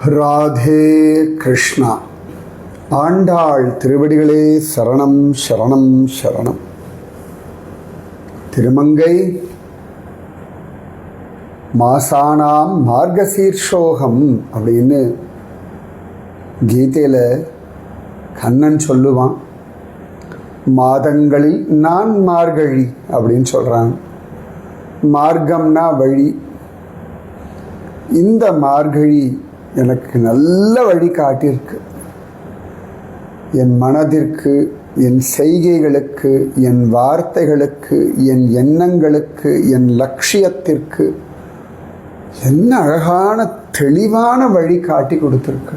ராதே கிருஷ்ணா. ஆண்டாள் திருவடிகளே சரணம் சரணம் சரணம். திருமங்கை மாசானாம் மார்கசீர்ஷோகம் அப்படின்னு கீதையில் கண்ணன் சொல்லுவான். மாதங்களில் நான் மார்கழி அப்படின்னு சொல்கிறான். மார்க்கம்னா வழி. இந்த மார்கழி எனக்கு நல்ல வழி காட்டியிருக்கு. என் மனதிற்கு, என் செய்கைகளுக்கு, என் வார்த்தைகளுக்கு, என் எண்ணங்களுக்கு, என் லட்சியத்திற்கு என்ன அழகான தெளிவான வழி காட்டி கொடுத்துருக்கு.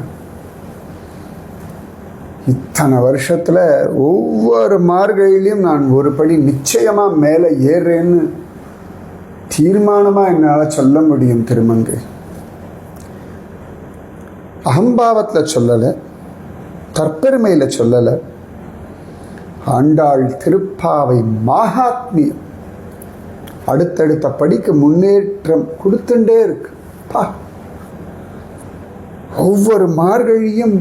இத்தனை வருஷத்தில் ஒவ்வொரு மார்கழியிலையும் நான் ஒரு படி நிச்சயமாக மேலே ஏறுறேன்னு தீர்மானமாக என்னால் சொல்ல முடியும். திருமங்கை அகம்பாவத்தில் சொல்லலை, தற்பெருமையில் சொல்லலை. ஆண்டாள் திருப்பாவை மகாத்மியம் அடுத்தடுத்த படிக்கு முன்னேற்றம் கொடுத்துட்டே இருக்கு. ஒவ்வொரு மார்கழியும்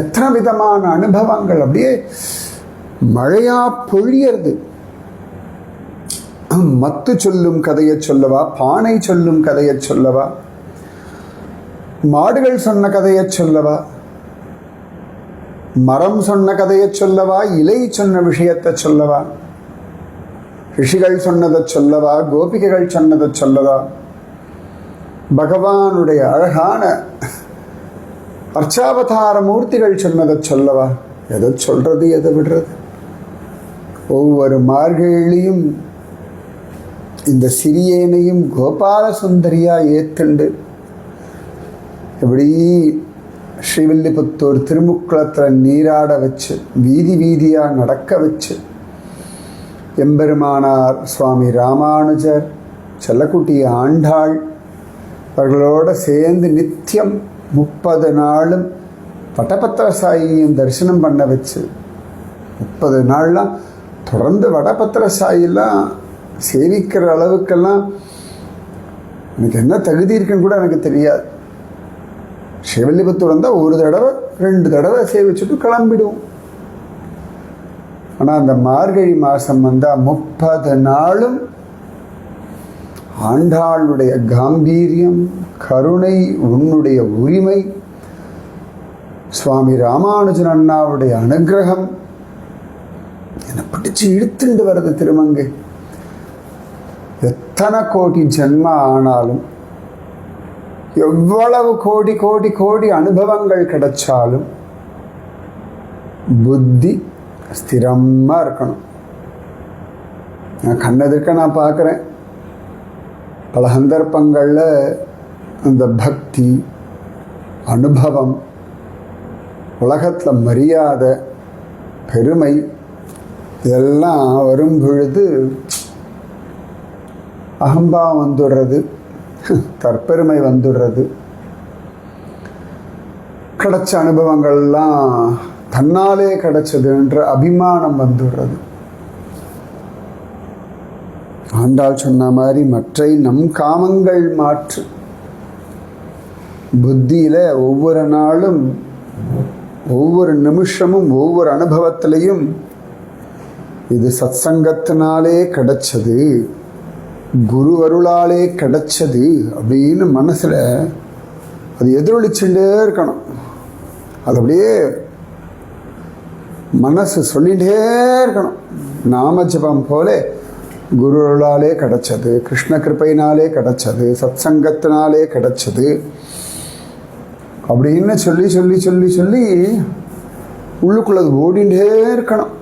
எத்தனை விதமான அனுபவங்கள் அப்படியே மழையா பொழியறது. மத்து சொல்லும் கதையை சொல்லவா, பானை சொல்லும் கதையை சொல்லவா, மாடுகள் சொன்ன கதையை சொல்லவா, மரம் சொன்ன கதையை சொல்லவா, இலை சொன்ன விஷயத்தை சொல்லவா, ரிஷிகள் சொன்னதை சொல்லவா, கோபிகைகள் சொன்னதை சொல்லவா, பகவானுடைய அழகான அர்ச்சாவதார மூர்த்திகள் சொன்னதை சொல்லவா, எதை சொல்றது எதை விடுறது? ஒவ்வொரு மார்கழியும் இந்த சிறியேனையும் கோபால சுந்தரியா ஏத்துண்டு எப்படி ஸ்ரீவில்லிபுத்தூர் திருமுக்குளத்தில் நீராட வச்சு, வீதி வீதியாக நடக்க வச்சு, எம்பெருமானார் சுவாமி ராமானுஜர், செல்லக்குட்டி ஆண்டாள் அவர்களோடு சேர்ந்து நித்தியம் 30 நாளும் வடபத்திர சாயியும் தரிசனம் பண்ண வச்சு, 30 நாள்லாம் தொடர்ந்து வடபத்திர சாயெல்லாம் சேவிக்கிற அளவுக்கெல்லாம் எனக்கு என்ன தகுதி இருக்குன்னு கூட எனக்கு தெரியாது. ஸ்ரீவில்லிபுத்தூர் வந்தால் ஒரு தடவை 2 தடவை சேவிச்சுட்டு கிளம்பிடுவோம். ஆனால் அந்த மார்கழி மாதம் வந்தால் 30 நாளும் ஆண்டாளுடைய காம்பீரியம், கருணை, உன்னுடைய உரிமை, சுவாமி ராமானுஜன் அண்ணாவுடைய அனுகிரகம் என்னை பிடிச்சு இழுத்துண்டு வருது. திருமங்கை எத்தனை கோடி ஜென்ம ஆனாலும், எவ்வளவு கோடி கோடி கோடி அனுபவங்கள் கிடைச்சாலும் புத்தி ஸ்திரமாக இருக்கணும். நான் கண்ணெதிர்க்க நான் பார்க்குறேன் பல சந்தர்ப்பங்களில் அந்த பக்தி, அனுபவம், உலகத்தில் மரியாதை, பெருமை இதெல்லாம் வரும் பொழுது அகம்பாவம் வந்துடுறது, தற்பெருமை வந்துடுறது. கிடைச்ச அனுபவங்கள்லாம் தன்னாலே கிடைச்சதுன்ற அபிமானம் வந்துடுறது. ஆண்டாள் சொன்ன மாதிரி மற்றை நம் காமங்கள் மாற்று. புத்தியில் ஒவ்வொரு நாளும், ஒவ்வொரு நிமிஷமும், ஒவ்வொரு அனுபவத்திலையும் இது சத்சங்கத்தினாலே கிடைச்சது, குரு அருளாலே கிடைச்சது அப்படின்னு மனசில் அது எதிரொலிச்சுட்டே இருக்கணும். அது அப்படியே மனசு சொல்லிகிட்டே இருக்கணும். நாம ஜபம் போல குரு அருளாலே கிடைச்சது, கிருஷ்ண கிருப்பையினாலே கிடைச்சது, சத்சங்கத்தினாலே கிடைச்சது அப்படின்னு சொல்லி சொல்லி சொல்லி சொல்லி உள்ளுக்குள்ள ஓடிண்டே இருக்கணும்.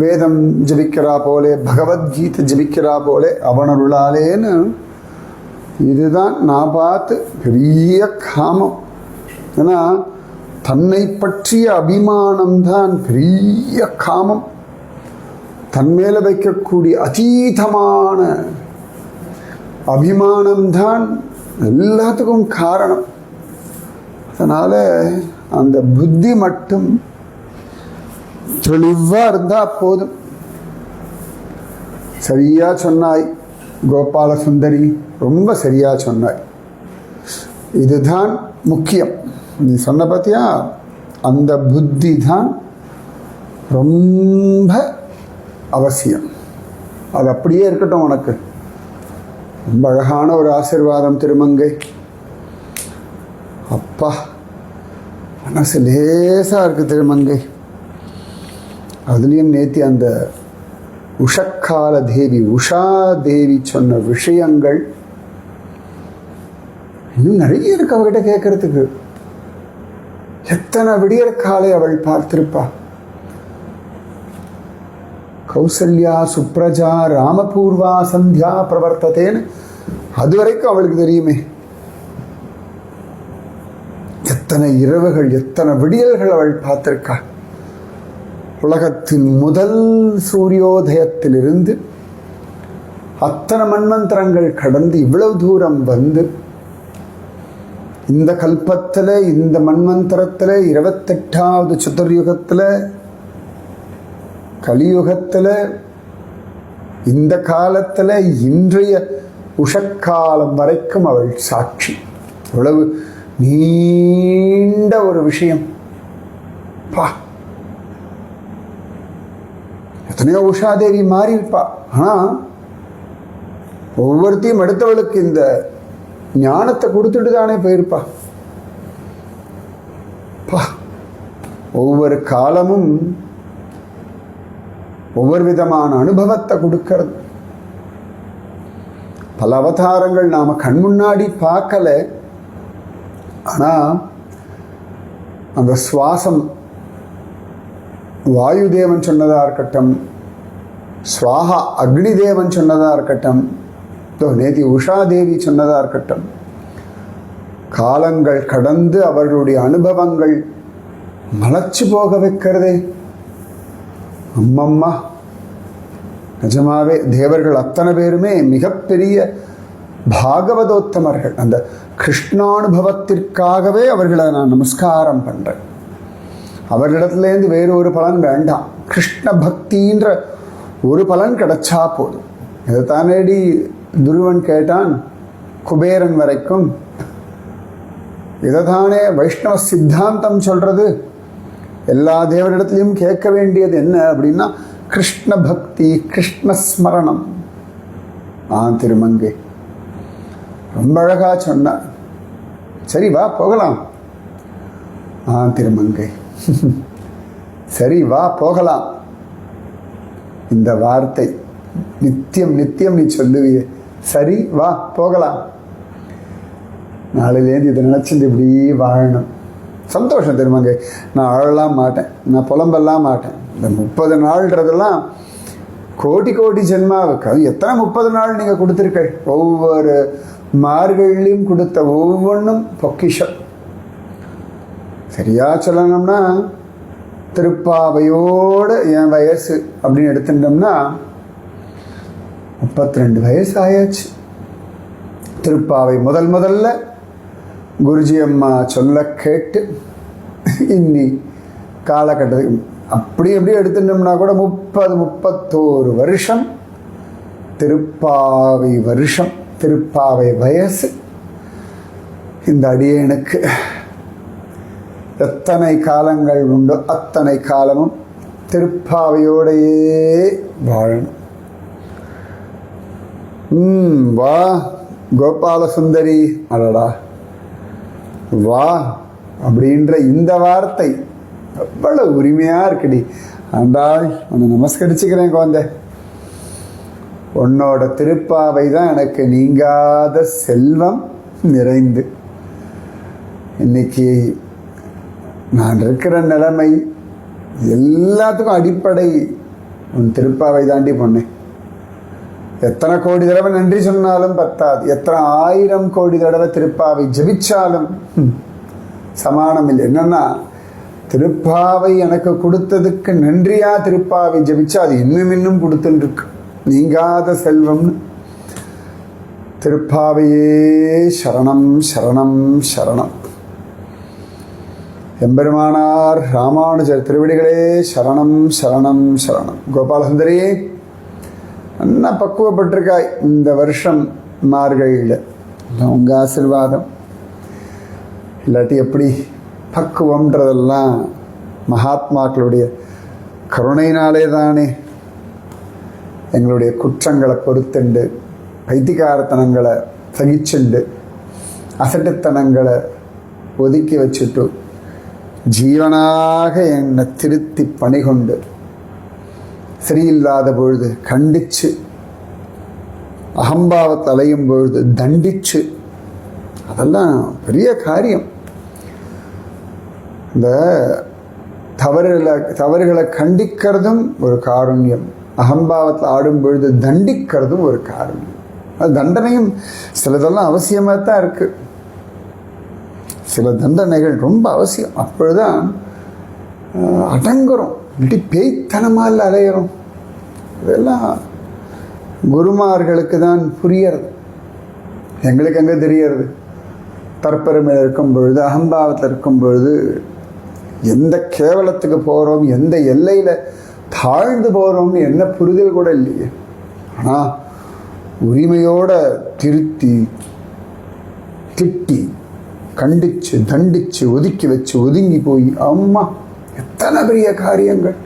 வேதம் ஜபிக்கிறா போலே, பகவத்கீதை ஜபிக்கிறா போலே, அவனருளாலேன்னு. இதுதான் நான் பார்த்து பெரிய காமம். ஏன்னா தன்னை பற்றிய அபிமானம்தான் பெரிய காமம். தன்மேல வைக்கக்கூடிய அதீதமான அபிமானம்தான் எல்லாத்துக்கும் காரணம். அதனால் அந்த புத்தி மட்டும் தெளிவாக இருந்தால் போதும். சரியா சொன்னாய் கோபால சுந்தரி, ரொம்ப சரியா சொன்னாய். இதுதான் முக்கியம். நீ சொன்ன பார்த்தியா, அந்த புத்தி தான் ரொம்ப அவசியம். அது அப்படியே இருக்கட்டும் உனக்கு. ரொம்ப அழகான ஒரு ஆசீர்வாதம் திருமங்கை. அப்பா, மனசு லேசாக இருக்குது திருமங்கை. அதுலேயும் நேத்தி அந்த உஷக்கால தேவி, உஷா தேவி சொன்ன விஷயங்கள் இன்னும் நிறைய இருக்கு அவகிட்ட கேட்கறதுக்கு. எத்தனை விடியற்காலை அவள் பார்த்திருப்பா. கௌசல்யா சுப்ரஜா ராமபூர்வா சந்தியா பிரவர்த்ததேன்னு அதுவரைக்கும் அவளுக்கு தெரியுமே. எத்தனை இரவுகள், எத்தனை விடியல்கள் அவள் பார்த்திருக்கா. உலகத்தின் முதல் சூரியோதயத்திலிருந்து அத்தனை மன்வந்தரங்கள் கடந்து இவ்வளவு தூரம் வந்து இந்த கல்பத்தில், இந்த மன்வந்தரத்தில், 28வது சதுர்யுகத்தில், கலியுகத்தில், இந்த காலத்தில், இன்றைய உஷக்காலம் வரைக்கும் அவள் சாட்சி. இவ்வளவு நீண்ட ஒரு விஷயம். பா, எத்தனையோ உஷாதேவி மாறி இருப்பா. ஆனால் ஒவ்வொருத்தையும் அடுத்தவளுக்கு இந்த ஞானத்தை கொடுத்துட்டு தானே போயிருப்பா. பா, ஒவ்வொரு காலமும் ஒவ்வொரு விதமான அனுபவத்தை கொடுக்கிறது. பல அவதாரங்கள் நாம கண் முன்னாடி பார்க்கல. ஆனால் அந்த சுவாசம் வாயுதேவன் சொன்னதா இருக்கட்டும், ஸ்வாஹா அக்னி தேவன் சொன்னதா இருக்கட்டும், நேதி உஷாதேவி சொன்னதா இருக்கட்டும், காலங்கள் கடந்து அவர்களுடைய அனுபவங்கள் மலைச்சு போக வைக்கிறதே. அம்மம்மா, நிஜமாவே தேவர்கள் அத்தனை பேருமே மிகப்பெரிய பாகவதோத்தமர்கள். அந்த கிருஷ்ணானுபவத்திற்காகவே அவர்களை நான் நமஸ்காரம் பண்றேன். அவர்களிடத்துலேருந்து வேறு ஒரு பலன் வேண்டாம். கிருஷ்ண பக்தின்ற ஒரு பலன் கிடைச்சா போதும். இதை தானேடி துருவன் கேட்டான் குபேரன் வரைக்கும். இதைத்தானே வைஷ்ணவ சித்தாந்தம் சொல்றது. எல்லா தேவரிடத்துலையும் கேட்க வேண்டியது என்ன அப்படின்னா கிருஷ்ண பக்தி, கிருஷ்ண ஸ்மரணம். திருமங்கை ரொம்ப அழகா சொன்னார். சரி வா போகலாம். திருமங்கை சரி வா போகலாம். இந்த வார்த்தை நித்தியம் நித்தியம் நீ சொல்லுவியே. சரி வா போகலாம். நாளிலேருந்து இதை நினச்சிட்டு இப்படி வாழணும். சந்தோஷம் திருமங்கை. நான் அழலாம் மாட்டேன், நான் புலம்பெல்லாம் மாட்டேன். இந்த 30 நாள்ன்றதெல்லாம் கோடி கோடி ஜென்மாவுக்கு. அது எத்தனை 30 நாள் நீங்கள் கொடுத்துருக்க. ஒவ்வொரு மார்கழியும் கொடுத்த ஒவ்வொன்றும் பொக்கிஷம். சரியா சொல்லணும்னா திருப்பாவையோடு என் வயசு அப்படின்னு எடுத்துட்டோம்னா 32 வயசு ஆயாச்சு. திருப்பாவை முதல்ல குருஜி அம்மா சொல்ல கேட்டு இன்னி காலகட்டத்துக்கு அப்படி எப்படி எடுத்துட்டோம்னா கூட 30-31 வருஷம் திருப்பாவை வருஷம், திருப்பாவை வயசு. இந்த அடியேனுக்கு எத்தனை காலங்கள் உண்டோ அத்தனை காலமும் திருப்பாவையோடையே வாழணும். வா கோபால சுந்தரி, அடடா வா அப்படின்ற இந்த வார்த்தை எவ்வளவு உரிமையா இருக்குடி. ஆண்டாள், உன்னை நமஸ்கரிச்சுக்கிறேன் குழந்தை. உன்னோட திருப்பாவை தான் எனக்கு நீங்காத செல்வம் நிறைந்து. இன்னைக்கு நான் இருக்கிற நிலைமை எல்லாத்துக்கும் அடிப்படை உன் திருப்பாவை தாண்டி பொண்ணேன். எத்தனை கோடி தடவை நன்றி சொன்னாலும் பத்தாது. எத்தனை 1000 கோடி தடவை திருப்பாவை ஜபிச்சாலும் சமானம் இல்லை. என்னன்னா திருப்பாவை எனக்கு கொடுத்ததுக்கு நன்றியா திருப்பாவை ஜபிச்சா அது இன்னும் கொடுத்துட்டு இருக்கு. நீங்காத செல்வம்னு. திருப்பாவையே சரணம் சரணம் சரணம். எம்பெருமானார் ராமானுஜர் திருவடிகளே சரணம் சரணம் சரணம். கோபாலசுந்தரி, நல்லா பக்குவப்பட்டிருக்காய் இந்த வருஷம் மார்கழியில். உங்கள் ஆசீர்வாதம் இல்லாட்டி எப்படி பக்குவம்ன்றதெல்லாம் மகாத்மாக்களுடைய கருணையினாலே தானே. எங்களுடைய குற்றங்களை பொறுத்துண்டு, பைத்தியக்காரத்தனங்களை சகிச்சுண்டு, அசட்டுத்தனங்களை ஒதுக்கி வச்சுட்டு ஜீவனாக என்னை திருத்தி பணிகொண்டு, சரியில்லாத பொழுது கண்டிச்சு, அகம்பாவத்தை அலையும் பொழுது தண்டிச்சு, அதெல்லாம் பெரிய காரியம். இந்த தவறுகளை கண்டிக்கிறதும் ஒரு காருண்யம், அகம்பாவத்தில் ஆடும் பொழுது தண்டிக்கிறதும் ஒரு காருண்யம். அது தண்டனையும் சிலதெல்லாம் அவசியமாக தான் இருக்கு. சில தண்டனைகள் ரொம்ப அவசியம். அப்பொழுதுதான் அடங்குறோம், இல்லாட்டி பேய்த்தனமால் அலையிறோம். இதெல்லாம் குருமார்களுக்கு தான் புரியறது, எங்களுக்கு அங்கே தெரியறது. தற்பெருமையில் இருக்கும் பொழுது, அகம்பாவத்தில் இருக்கும் பொழுது எந்த கேவலத்துக்கு போகிறோம், எந்த எல்லையில் தாழ்ந்து போகிறோம்னு என்ன புரிதல் கூட இல்லையே. ஆனால் உரிமையோட திருத்தி, திட்டி, கண்டிச்சு, தண்டிச்சு, ஒதுக்கி வச்சு, ஒதுங்கி போய், அம்மா எத்தனை பெரிய காரியங்கள்.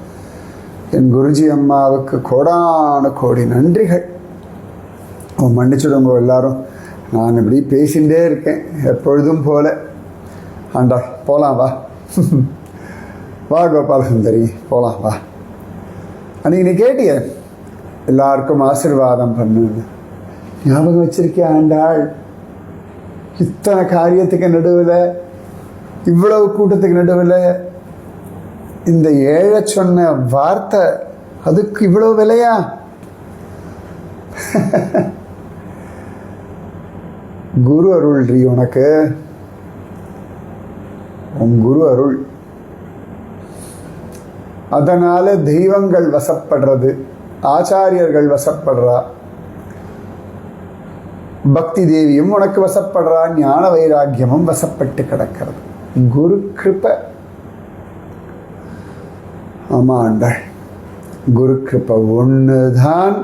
என் குருஜி அம்மாவுக்கு கோடான கோடி நன்றிகள். மன்னிச்சுடுங்க எல்லாரும், நான் இப்படி பேசிகிட்டே இருக்கேன் எப்பொழுதும் போல. ஆண்டா போகலாம் வா, வா கோபால சுந்தரி போகலாம் வா. அன்றைக்கி நீ கேட்டிய எல்லாருக்கும் ஆசீர்வாதம் பண்ணுன்னு, ஞாபகம் வச்சிருக்கிய ஆண்டாள்? இத்தனை காரியத்துக்கு நடுவில், இவ்வளவு கூட்டத்துக்கு நடுவில் இந்த ஏழை சொன்ன வார்த்தை, அதுக்கு இவ்வளவு விலையா? குரு அருள்றி உனக்கு, உன் குரு அருள். அதனால தெய்வங்கள் வசப்படுறது, ஆச்சாரியர்கள் வசப்படுறா, பக்தி தேவியும் உனக்கு வசப்படுறா, ஞான வைராக்கியமும் வசப்பட்டு கிடக்கிறது. குரு கிருபை. ஆமா ஆண்டாள், குரு கிருபை ஒண்ணுதான்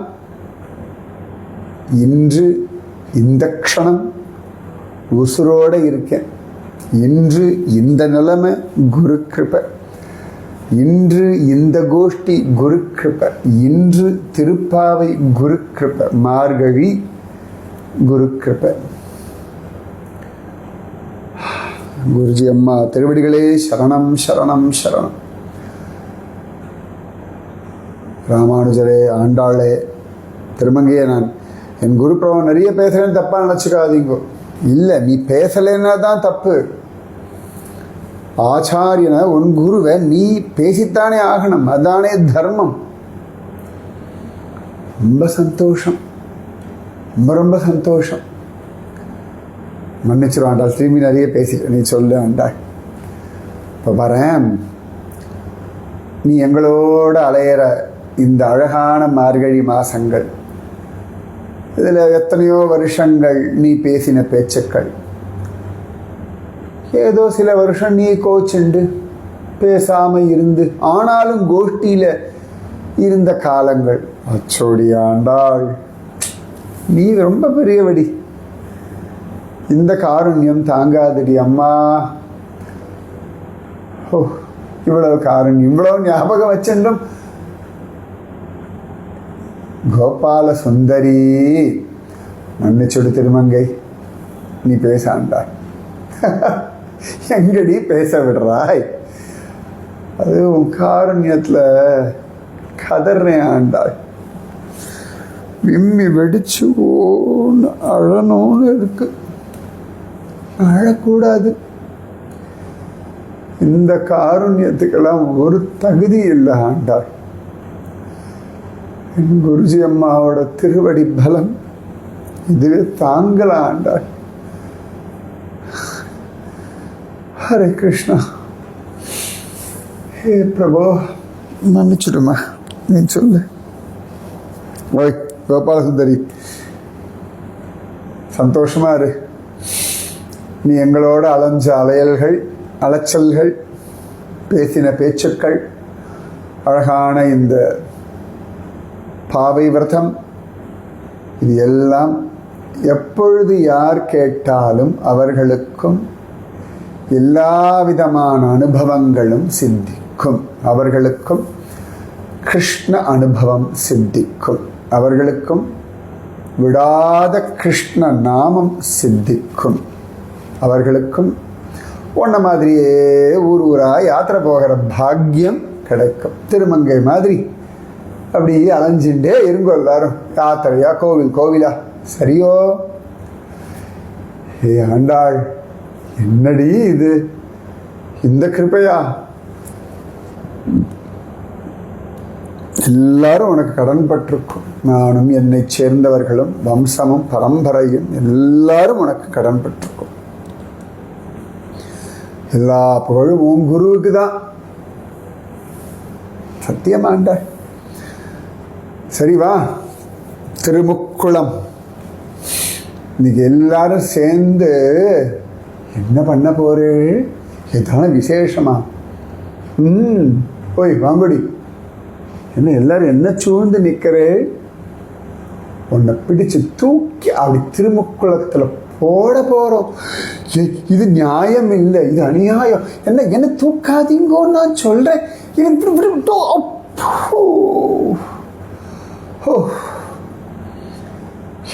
இன்று இந்த க்ஷணம் உசுரோட இருக்கேன். இன்று இந்த நிலைமை குரு கிருபை. இன்று இந்த கோஷ்டி குரு கிருபை. இன்று திருப்பாவை குரு கிருபை. மார்கழி குரு கிருபை. குருஜி அம்மா திருவடிகளே சரணம் சரணம் சரணம். ராமானுஜரே, ஆண்டாளே, திருமங்கையே, நான் என் குரு பிரபம் நிறைய பேசுறேன்னு தப்பா நினைச்சுக்காதீங்க. இல்லை, நீ பேசலைன்னா தான் தப்பு. ஆச்சாரியனை, உன் குருவை நீ பேசித்தானே ஆகணும், அதானே தர்மம். ரொம்ப சந்தோஷம், ரொம்ப ரொம்ப சந்தோஷம். மன்னிச்சிரும் ஆண்டாள், திரும்பி நிறைய பேசிட்டு நீ சொல்லு ஆண்டாள். இப்போ வரேன், நீ எங்களோட அலையிற இந்த அழகான மார்கழி மாசங்கள், இதில் எத்தனையோ வருஷங்கள் நீ பேசின பேச்சுக்கள், ஏதோ சில வருஷம் நீ கோச்சுண்டு பேசாமல் இருந்து, ஆனாலும் கோஷ்டியில் இருந்த காலங்கள். அச்சோடி ஆண்டாள், நீ ரொம்ப பெரியவடி. இந்த காருண்யம் தாங்காதடி அம்மா. ஓ, இவ்வளவு காருண்யம், இவ்வளவு ஞாபகம் வச்சுட்டும். கோபால சுந்தரி, மன்னிச்சுடு திருமங்கை, நீ பேச ஆண்டாள். எங்கடி பேச விடுறாய்? அது உன் காருண்யத்தில் கதறேன் ஆண்டாள். விம்மி வெடிச்சு ஓன்னு அழணும்னு இருக்கு. அழக்கூடாது. இந்த காருண்யத்துக்கெல்லாம் ஒரு தகுதி இல்லை ஆண்டாள். என் குருஜி அம்மாவோட திருவடி பலம் இதுவே தாங்கல ஆண்டாள். ஹரே கிருஷ்ணா. ஹே பிரபு, மன்னிச்சுடுமா, நீ சொல்லு. ஓய் கோபால சுந்தரி, சந்தோஷமா இரு. நீ எங்களோட அலைஞ்ச அலையல்கள், அலைச்சல்கள், பேசின பேச்சுக்கள், அழகான இந்த பாவை விரதம், இது எல்லாம் எப்பொழுது யார் கேட்டாலும் அவர்களுக்கும் எல்லா விதமான அனுபவங்களும் சித்திக்கும். அவர்களுக்கும் கிருஷ்ண அனுபவம் சித்திக்கும். அவர்களுக்கும் விடாத கிருஷ்ண நாமம் சித்திக்கும். அவர்களுக்கும் உன்ன மாதிரியே ஊர் ஊரா யாத்திரை போகிற பாக்கியம் கிடைக்கும். திருமங்கை மாதிரி அப்படி அலைஞ்சுட்டே இருங்கோ எல்லாரும். யாத்திரையா கோவில் கோவிலா சரியோ? ஏ ஆண்டாள், என்னடி இது, இந்த கிருபையா? எல்லாரும் உனக்கு கடன் பட்டிருக்கும். நானும் என்னை சேர்ந்தவர்களும் வம்சமும் பரம்பரையும் எல்லாரும் உனக்கு கடன் பட்டிருக்கும். எல்லா புகழும் உன் குருவுக்கு தான். சத்தியமாண்ட. சரி வா, திருமுக்குளம். இன்னைக்கு எல்லாரும் சேர்ந்து என்ன பண்ண போறே? எதான விசேஷமா? போய் வாங்கடி. என்ன எல்லாரும் என்ன சூழ்ந்து நிற்கிறே? உன்னை பிடிச்சு தூக்கி அப்படி திருமுக்குளத்துல போட போறோம். இது நியாயம் இல்லை, இது அநியாயம். என்ன தூக்காதீங்கோ நான் சொல்றேன்.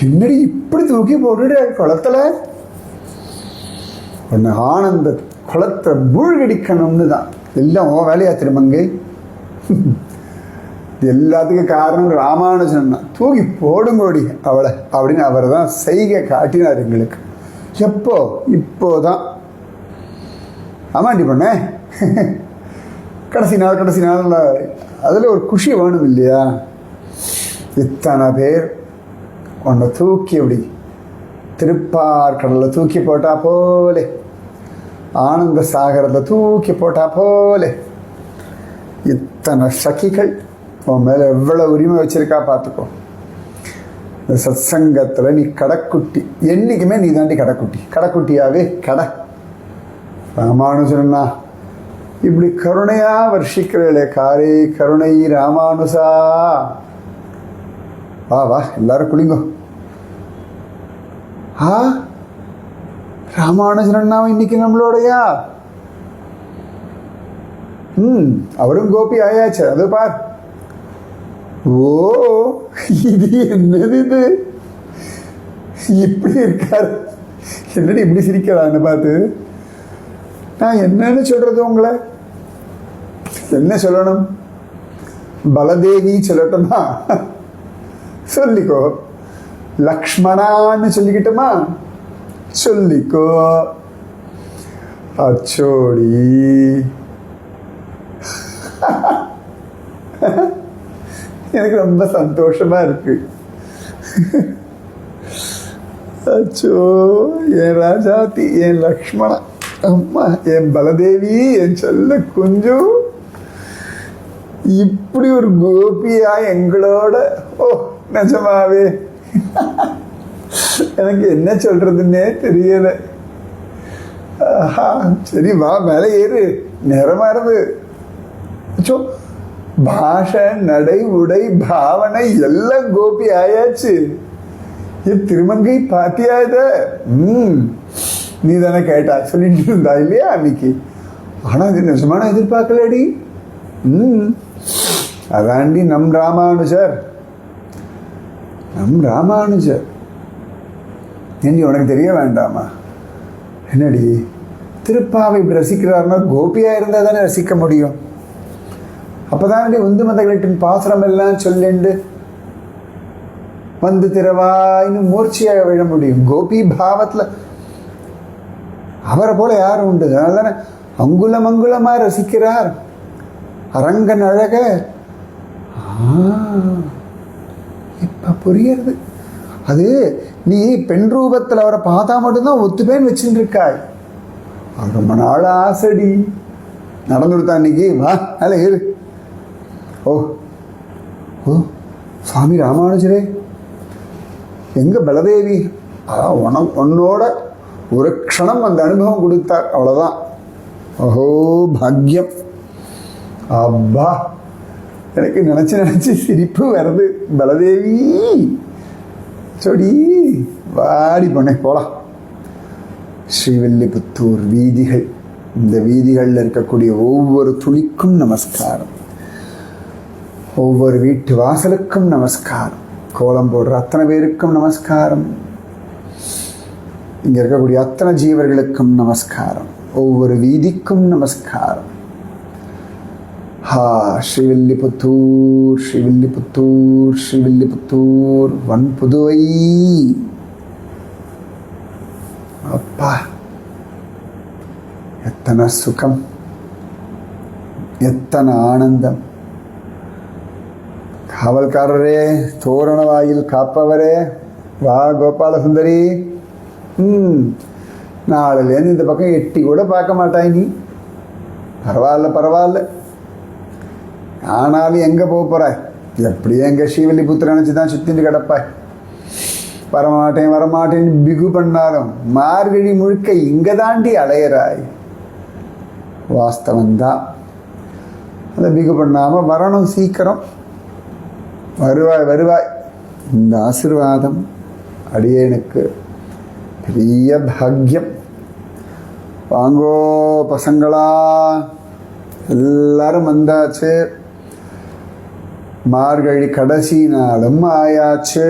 என்னடி இப்படி தூக்கி போட்டுட குளத்துல? உன்னை ஆனந்த குளத்தை மூழ்கடிக்கணும்னு தான். எல்லாம் உன் வேலையா திருமங்கை? எல்லாத்துக்கும் காரணம் ராமானுஜன் தான். தூக்கி போடுங்கோடி அவளை அப்படின்னு அவர் தான் செய்கை காட்டினார் எங்களுக்கு. எப்போ? இப்போதான். ஆமாண்டி பண்ண கடைசி நாள் அதில் ஒரு குஷி வேணும் இல்லையா? இத்தனை பேர் உன்னை தூக்கி அப்படி திருப்பார்கடலில் தூக்கி போட்டா போலே, ஆனந்த சாகரத்தில் தூக்கி போட்டா போலே, இத்தனை சகிகள் உன் மேலே எவ்வளோ உரிமை வச்சிருக்கா பார்த்துக்கோ. இந்த சத்சங்கத்தில் நீ கடைக்குட்டி. என்றைக்குமே நீ தாண்டி கடைக்குட்டி. கடைக்குட்டியாவே கடை. ராமானுஜன்னா இப்படி கருணையா வர்ஷிக்கிறே காரே கருணை ராமானுசா. வா வா எல்லாரும் குளிங்கோ. ராமானுஜன்னா இன்னைக்கு நம்மளோடையா? அவரும் கோபி ஆயாச்சு. அது பார். ஓ, இது என்னது? இது இப்படி இருக்காரு. என்னடி இப்படி சிரிக்கிறான்னு பார்த்து நான் என்னன்னு சொல்றது? உங்களை என்ன சொல்லணும்? பலதேவி சொல்லட்டுமா? சொல்லிக்கோ. லக்ஷ்மணான்னு சொல்லிக்கிட்டுமா? சொல்லிக்கோ. அச்சோடி. எனக்கு ரொம்ப சந்தோஷமா இருக்கு. அச்சோ, என் ராஜாத்தி, என் லக்ஷ்மணா, அம்மா, என் பலதேவி, என் செல்ல குஞ்சு, இப்படி ஒரு கோபியா எங்களோட. ஓ, நிஜமாவே எனக்கு என்ன சொல்றதுன்னே தெரியல. சரி வா, மேலே ஏறு. நேரமானது. பாஷை, நடை, உடை, பாவனை எல்லாம் கோபி ஆயாச்சு. திருமங்கை பாத்தியா இத? நீ தானே கேட்டா, சொல்லிட்டு இருந்தா இல்லையா அன்னைக்கு? ஆனா இது நிஜமான எதிர்பார்க்கலடி. அதாண்டி நம் ராமானுஜர். ஏண்டி உனக்கு தெரிய வேண்டாமா? என்னடி திருப்பாவை இப்படி ரசிக்கிறாருன்னா கோபியா இருந்தா தானே ரசிக்க முடியும். அப்பதானே உந்து மதகளின் பாசுரம் எல்லாம் சொல்லிண்டு வந்து திரவாயின்னு மூர்ச்சியாக விழ முடியும். கோபி பாவத்துல அவரை போல யாரும் உண்டு? அதனால தானே அங்குலம் அங்குலமா ரசிக்கிறார் அரங்கன் அழக. இப்ப புரியுறது. அது நீ பெண் ரூபத்தில் அவரை பார்த்தா மட்டும்தான் ஒத்துப்பேன்னு வச்சுட்டு இருக்காய். ரொம்ப நாள் ஆசடி நடந்து கொடுத்தா இன்னைக்கு. வா மேலே ஏறு. ஓ ஓ சுவாமி ராமானுஜரே, எங்க பலதேவி? உன்னோட ஒரு க்ஷணம் அந்த அனுபவம் கொடுத்தார், அவ்வளோதான். ஓஹோ பாக்யம். அப்பா, எனக்கு நினச்சி சிரிப்பு வருது. பலதேவி சொடி வாடி பண்ண போலாம். ஸ்ரீவில்லிபுத்தூர் வீதிகள் இந்த வீதிகளில் இருக்கக்கூடிய ஒவ்வொரு துளிக்கும் நமஸ்காரம், ஒவ்வொரு வீட்டு வாசலுக்கும் நமஸ்காரம், கோலம் போடுற அத்தனை பேருக்கும் நமஸ்காரம், இங்கே இருக்கக்கூடிய அத்தனை ஜீவர்களுக்கும் நமஸ்காரம், ஒவ்வொரு வீதிக்கும் நமஸ்காரம். ஸ்ரீவில்லிபுத்தூர் ஸ்ரீவில்லிபுத்தூர் ஸ்ரீவில்லிபுத்தூர் வன்புதுவை. அப்பா, எத்தனை சுகம், எத்தனை ஆனந்தம். காவல்காரரே, தோரண வாயில் காப்பவரே, வா கோபாலசுந்தரி. நாளிலேருந்து இந்த பக்கம் எட்டி கூட பார்க்க மாட்டாய் நீ. பரவாயில்ல பரவாயில்ல. ஆனாலும் எங்கே போக போகிறாய்? எப்படியும் எங்கள் ஸ்ரீவில்லிபுத்தூர் நினச்சி தான் சுற்றிட்டு கிடப்பாய். வரமாட்டேன் வரமாட்டேன்னு பிகு பண்ணாலும் மார்கழி முழுக்க இங்கே தாண்டி அலையிறாய். வாஸ்தவந்தான். அதை பிகு பண்ணாமல் வரணும், சீக்கிரம் வருவாய் வருவாய். இந்த ஆசீர்வாதம் அடியேனுக்கு பெரிய பாக்கியம். வாங்கோ பசங்களா, எல்லாரும் வந்தாச்சு. மார்கழி கடைசி நாளும் ஆயாச்சு.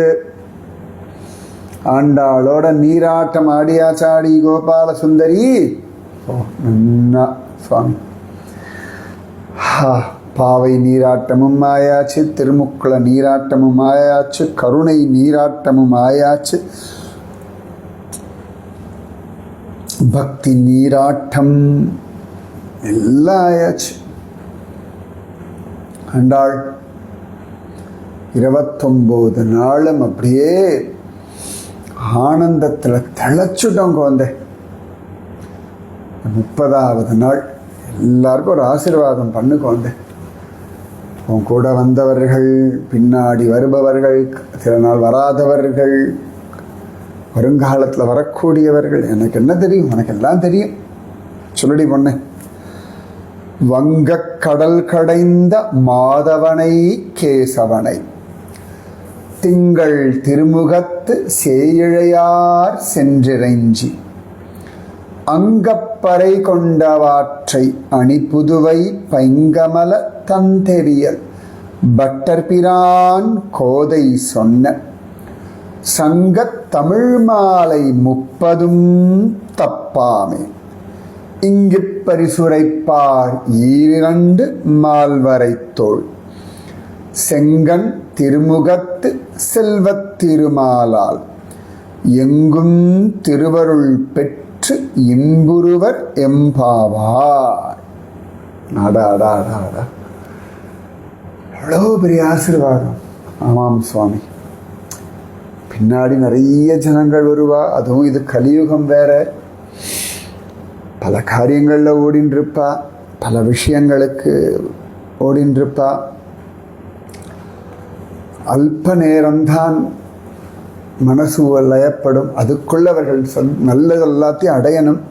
ஆண்டாளோட நீராட்டம் ஆடியாச்சாடி கோபால சுந்தரி. ஓ நன்னா சுவாமி. பாவை நீராட்டமும் ஆயாச்சு, திருமுக்குள நீராட்டமும் ஆயாச்சு, கருணை நீராட்டமும் ஆயாச்சு, பக்தி நீராட்டம் எல்லாம் ஆயாச்சு. ஆண்டாள் 29 நாளும் அப்படியே ஆனந்தத்தில் திளைச்சுட்டோம் குழந்தை. 30வது நாள் எல்லாருக்கும் ஒரு ஆசீர்வாதம் பண்ணு குழந்தை. உன் கூட வந்தவர்கள், பின்னாடி வருபவர்கள், சில நாள் வராதவர்கள், வருங்காலத்தில் வரக்கூடியவர்கள், எனக்கு என்ன தெரியும்? உனக்கு எல்லாம் தெரியும். சொல்லடி பொண்ணு. வங்கக் கடல் கடைந்த மாதவனை கேசவனை, திங்கள் திருமுகத்து சேயிழையார் சென்றிறைஞ்சி, அங்கப்பறை கொண்டவாற்றை அணிபுதுவை பைங்கமல தந்தெறியல் பட்டர்பிரான் கோதை சொன்ன சங்கத் தமிழ் மாலை 30ம் தப்பாமே, இங்கு பரிசுரைப்பார் 2 மால்வரை தோள், செங்கண் திருமுகத்து செல்வத் திருமாலால் எங்கும் திருவருள் பெற்று இன்புருவர் எம்பாவார். நாடாடாடாடா, எவ்வளோ பெரிய ஆசீர்வாதம். ஆமாம் சுவாமி. பின்னாடி நிறைய ஜனங்கள் வருவா. அதுவும் இது கலியுகம் வேற. பல காரியங்களில் ஓடின்றிருப்பா, பல விஷயங்களுக்கு ஓடின்றிருப்பா. அல்ப நேரம்தான் மனசு லயப்படும். அதுக்குள்ளவர்கள் நல்லது எல்லாத்தையும் அடையணும்.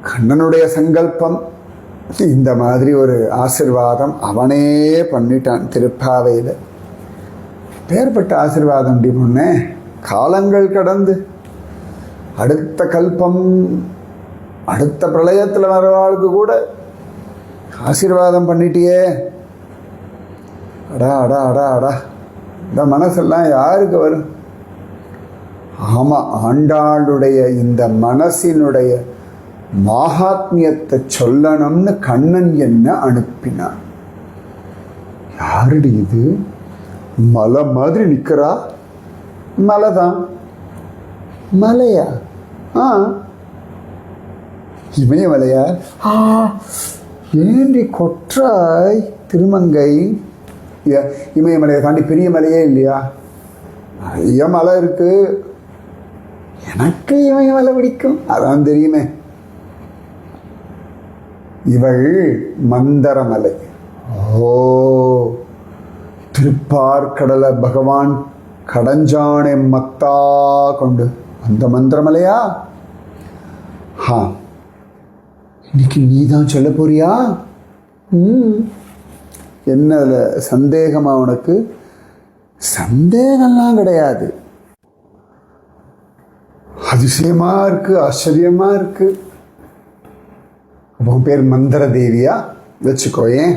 கண்ணனுடைய சங்கல்பம் இந்த மாதிரி ஒரு ஆசீர்வாதம் அவனே பண்ணிட்டான் திருப்பாவையில். பேர்பட்ட ஆசீர்வாதம் அப்படி முன்னே காலங்கள் கடந்து அடுத்த கல்பம், அடுத்த பிரளயத்தில் வரவாளுக்கு கூட ஆசீர்வாதம் பண்ணிட்டியே. அடா அடா அடா அடா, இந்த மனசெல்லாம் யாருக்கு வரும்? ஆமாம், ஆண்டாளுடைய இந்த மனசினுடைய மகாத்மியத்தை சொல்லணும்னு கண்ணன் என்ன அனுப்பினான். யாருடி இது? மலை மாதிரி நிற்கிறா. மலை தான். மலையா? இமயமலையா? ஏன்றி கொற்றாய் திருமங்கை. இமயமலையை தாண்டி பெரிய மலையே இல்லையா? நிறைய மலை இருக்கு. எனக்கு இமயமலை பிடிக்கும், அதான் தெரியுமே. இவள் மந்தரமலை. ஓ, திருப்பார்கடலை பகவான் கடஞ்சானை மத்தா கொண்டு அந்த மந்திரமலையா? இன்னைக்கு நீ தான் சொல்ல போறியா? என்ன சந்தேகமா உனக்கு? சந்தேகம்லாம் கிடையாது. அதிசயமா இருக்கு, ஆச்சரியமா இருக்கு. உன் பேர் மந்திர தேவியா வச்சுக்கோயேன்.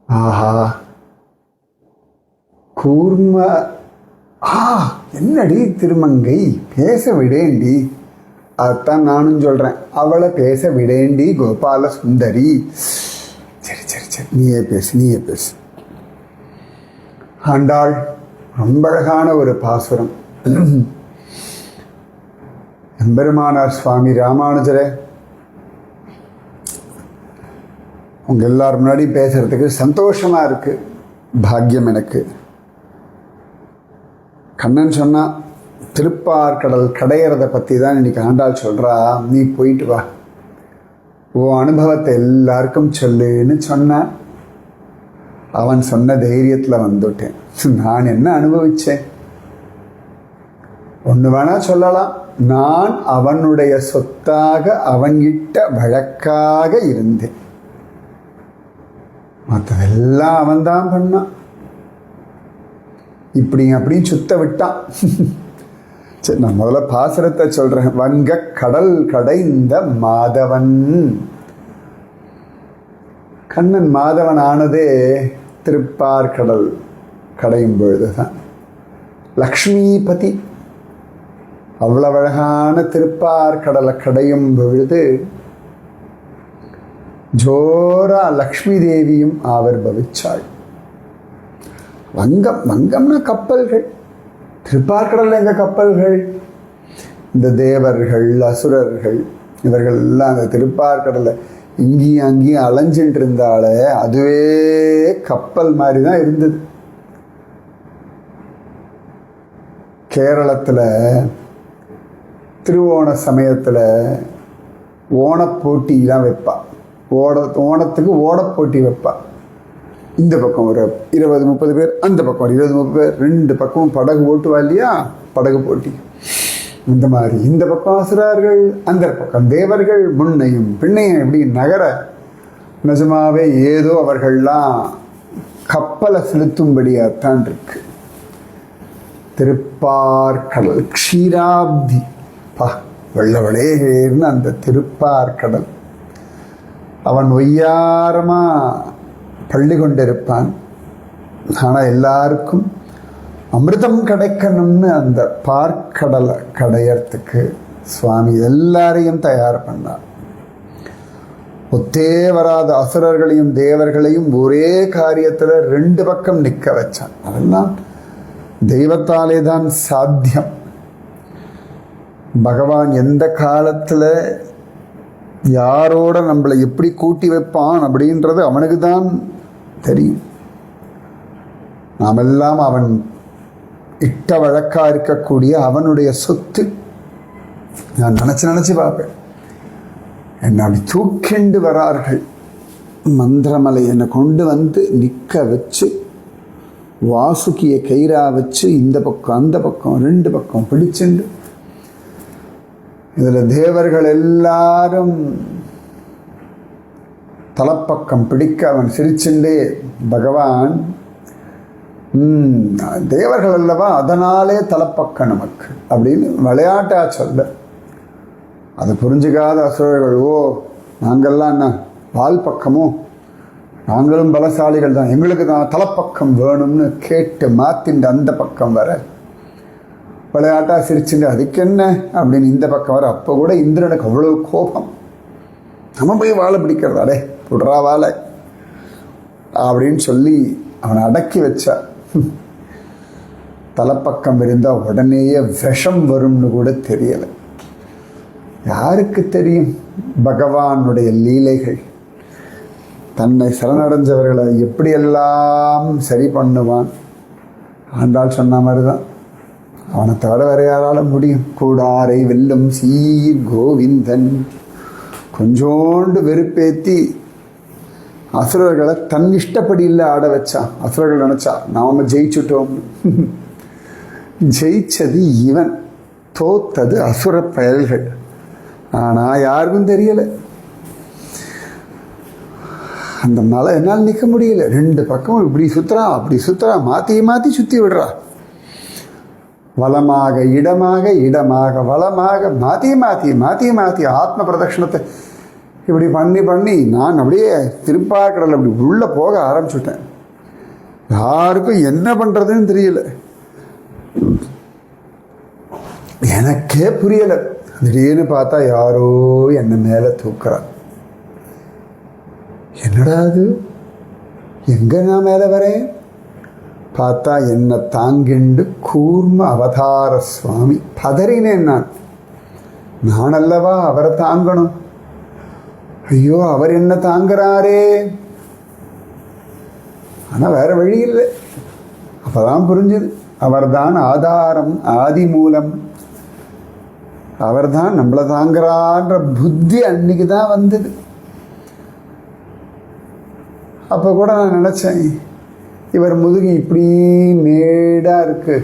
ஆஹா, கூர்ம, என்னடி திருமங்கை, பேச விடேண்டி. அதான் நானும் சொல்றேன், அவளை பேச விடேண்டி கோபால சுந்தரி. சரி சரி சரி, நீயே பேசு. ஆண்டாள் ரொம்ப அழகான ஒரு பாசுரம். எம்பெருமானார் சுவாமி ராமானுஜரே, உங்க எல்லாரும் முன்னாடி பேசுறதுக்கு சந்தோஷமா இருக்கு, பாக்கியம் எனக்கு. கண்ணன் சொன்னா திருப்பார்கடல் கடையிறத பற்றி தான் இன்னைக்கு ஆண்டாள் சொல்கிறா. நீ போயிட்டு வா, ஓ அனுபவத்தை எல்லாருக்கும் சொல்லுன்னு சொன்னான். அவன் சொன்ன தைரியத்தில் வந்துட்டேன். நான் என்ன அனுபவிச்சேன்? ஒன்று வேணா சொல்லலாம், நான் அவனுடைய சொத்தாக அவன் இட்ட வழக்காக இருந்தேன். மற்றதெல்லாம் அவன் தான் பண்ணான். இப்படி அப்படின்னு சுத்த விட்டான். சரி, நான் முதல்ல பாசுரத்தை சொல்றேன். வங்க கடல் கடைந்த மாதவன். கண்ணன் மாதவன் ஆனதே திருப்பார்கடல் கடையும் பொழுதுதான். லக்ஷ்மிபதி அவ்வளவு அழகான திருப்பார்கடலை கடையும் பொழுது ஜோரா லக்ஷ்மி தேவியும் ஆவிர்பவிச்சாள். வங்கம்னா கப்பல்கள். திருப்பார்கடல்ல எங்க கப்பல்கள்? இந்த தேவர்கள், அசுரர்கள், இவர்கள் எல்லாம் அந்த திருப்பார்கடலை இங்கேயும் அங்கேயும் அலைஞ்சிட்டு இருந்தாலே அதுவே கப்பல் மாதிரி தான் இருந்தது. கேரளத்தில் திருவோண சமயத்தில் ஓணப்போட்டிலாம் வைப்பா. ஓணத்துக்கு ஓடப்போட்டி வைப்பா. இந்த பக்கம் ஒரு 20-30 பேர், அந்த பக்கம் ஒரு 20-30 பேர், 2 பக்கமும் படகு ஓட்டுவா இல்லையா, படகு போட்டி. இந்த மாதிரி இந்த பக்கம் அசுரர்கள், அந்த பக்கம் தேவர்கள், முன்னையும் பின்னையும் எப்படி நகர. நிஜமாவே ஏதோ அவர்கள்லாம் கப்பலை செலுத்தும்படியாத்தான் இருக்கு. திருப்பார்கடல் க்ஷீராப்தி, வெள்ளவளேன்னு அந்த திருப்பார்கடல். அவன் ஒய்யாரமா பள்ளி கொண்டிருப்பான். ஆனால் எல்லாருக்கும் அமிர்தம் கிடைக்கணும்னு அந்த பார்க்கடலை கடையறதுக்கு சுவாமி எல்லாரையும் தயார் பண்ணார். ஒத்தே வராத அசுரர்களையும் தேவர்களையும் ஒரே காரியத்தில் 2 பக்கம் நிற்க வச்சான். அதெல்லாம் தெய்வத்தாலே தான் சாத்தியம். பகவான் எந்த காலத்தில் யாரோட நம்மளை எப்படி கூட்டி வைப்பான் அப்படின்றது அவனுக்கு தான் தெரியும். நாமெல்லாம் அவன் இட்ட வழக்கா இருக்கக்கூடிய அவனுடைய சொத்து. நான் நினச்சி பார்ப்பேன், என்னை அப்படி தூக்கிண்டு வரார்கள். மந்திரமலை என்னை கொண்டு வந்து நிற்க வச்சு, வாசுகியை கயிறா வச்சு இந்த பக்கம் அந்த பக்கம் 2 பக்கம் பிடிச்சுண்டு, இதில் தேவர்கள் எல்லாரும் தலைப்பக்கம் பிடிக்க அவன் சிரிச்சுண்டே, பகவான் தேவர்கள் அல்லவா, அதனாலே தலைப்பக்கம் நமக்கு அப்படின்னு விளையாட்டா சொல்ல. அதை புரிஞ்சுக்காத அசுரர்கள், ஓ நாங்கள்லாம் என்ன வால் பக்கமோ, நாங்களும் பலசாலிகள் தான், எங்களுக்கு தான் தலைப்பக்கம் வேணும்னு கேட்டு மாத்திண்டு அந்த பக்கம் வர விளையாட்டா சிரிச்சுண்டு, அதுக்கு என்ன அப்படின்னு இந்த பக்கம் வர. அப்போ கூட இந்திரனுக்கு அவ்வளோ கோபம். நம்ம போய் வாழை பிடிக்கிறதாடே, விடுறா வாழை அப்படின்னு சொல்லி அவனை அடக்கி வச்சா. தலைப்பக்கம் இருந்தால் உடனேயே விஷம் வரும்னு கூட தெரியலை. யாருக்கு தெரியும் பகவானுடைய லீலைகள்? தன்னை சரணடைஞ்சவர்களை எப்படியெல்லாம் சரி பண்ணுவான். ஆண்டாள் சொன்ன மாதிரி தான், அவனை தவிர வேற யாரால முடியும்? கூடாரை வெல்லும் சீர் கோவிந்தன். கொஞ்சோண்டு வெறுப்பேத்தி அசுரர்களை தன் இஷ்டப்படி இல்லை ஆட வச்சான். அசுரர்கள் நினைச்சா நாம ஜெயிச்சுட்டோம். ஜெயிச்சது இவன், தோத்தது அசுர பயல்கள். ஆனா யாருக்கும் தெரியல. அந்த மலை என்னால் நிற்க முடியல. 2 பக்கம் இப்படி சுத்துறா அப்படி சுத்துறா, மாத்தி சுத்தி விடுறா. வலமாக இடமாக இடமாக வலமாக மாத்தி ஆத்ம பிரதட்சணத்தை இப்படி பண்ணி பண்ணி நான் அப்படியே திருப்பாக்கடல் அப்படி உள்ளே போக ஆரம்பிச்சுட்டேன். யாருக்கும் என்ன பண்ணுறதுன்னு தெரியல, எனக்கே புரியலை. திடீர்னு பார்த்தா யாரோ என்னை மேலே தூக்குறான். என்னடா அது, எங்கே நான் மேலே வரேன்? பார்த்தா என்னை தாங்கிண்டு கூர்ம அவதார சுவாமி. பதறினேன் நான் அல்லவா அவரை தாங்கணும். ஐயோ, அவர் என்ன தாங்குறாரே. ஆனால் வேற வழி இல்லை. அப்போதான் புரிஞ்சுது, அவர்தான் ஆதாரம், ஆதி மூலம், அவர்தான் நம்மளை தாங்குறான்ற புத்தி அன்னைக்கு தான் வந்தது. அப்போ கூட நான் நினச்சேன், இவர் முதுகு இப்படி மேடாக இருக்கு,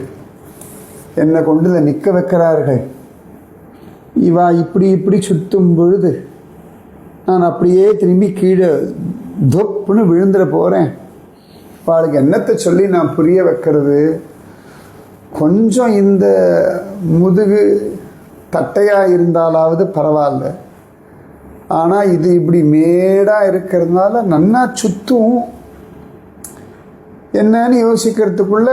என்னை கொண்டு இதை நிற்க வைக்கிறார்கள். இவா இப்படி இப்படி சுற்றும் பொழுது நான் அப்படியே திரும்பி கீழே தொப்புன்னு விழுந்துட போகிறேன். அவளுக்கு என்னத்தை சொல்லி நான் புரிய வைக்கிறது? கொஞ்சம் இந்த முதுகு தட்டையாக இருந்தாலாவது பரவாயில்ல, ஆனால் இது இப்படி மேடாக இருக்கிறதுனால நன்னா சுற்றும். என்னன்னு யோசிக்கிறதுக்குள்ள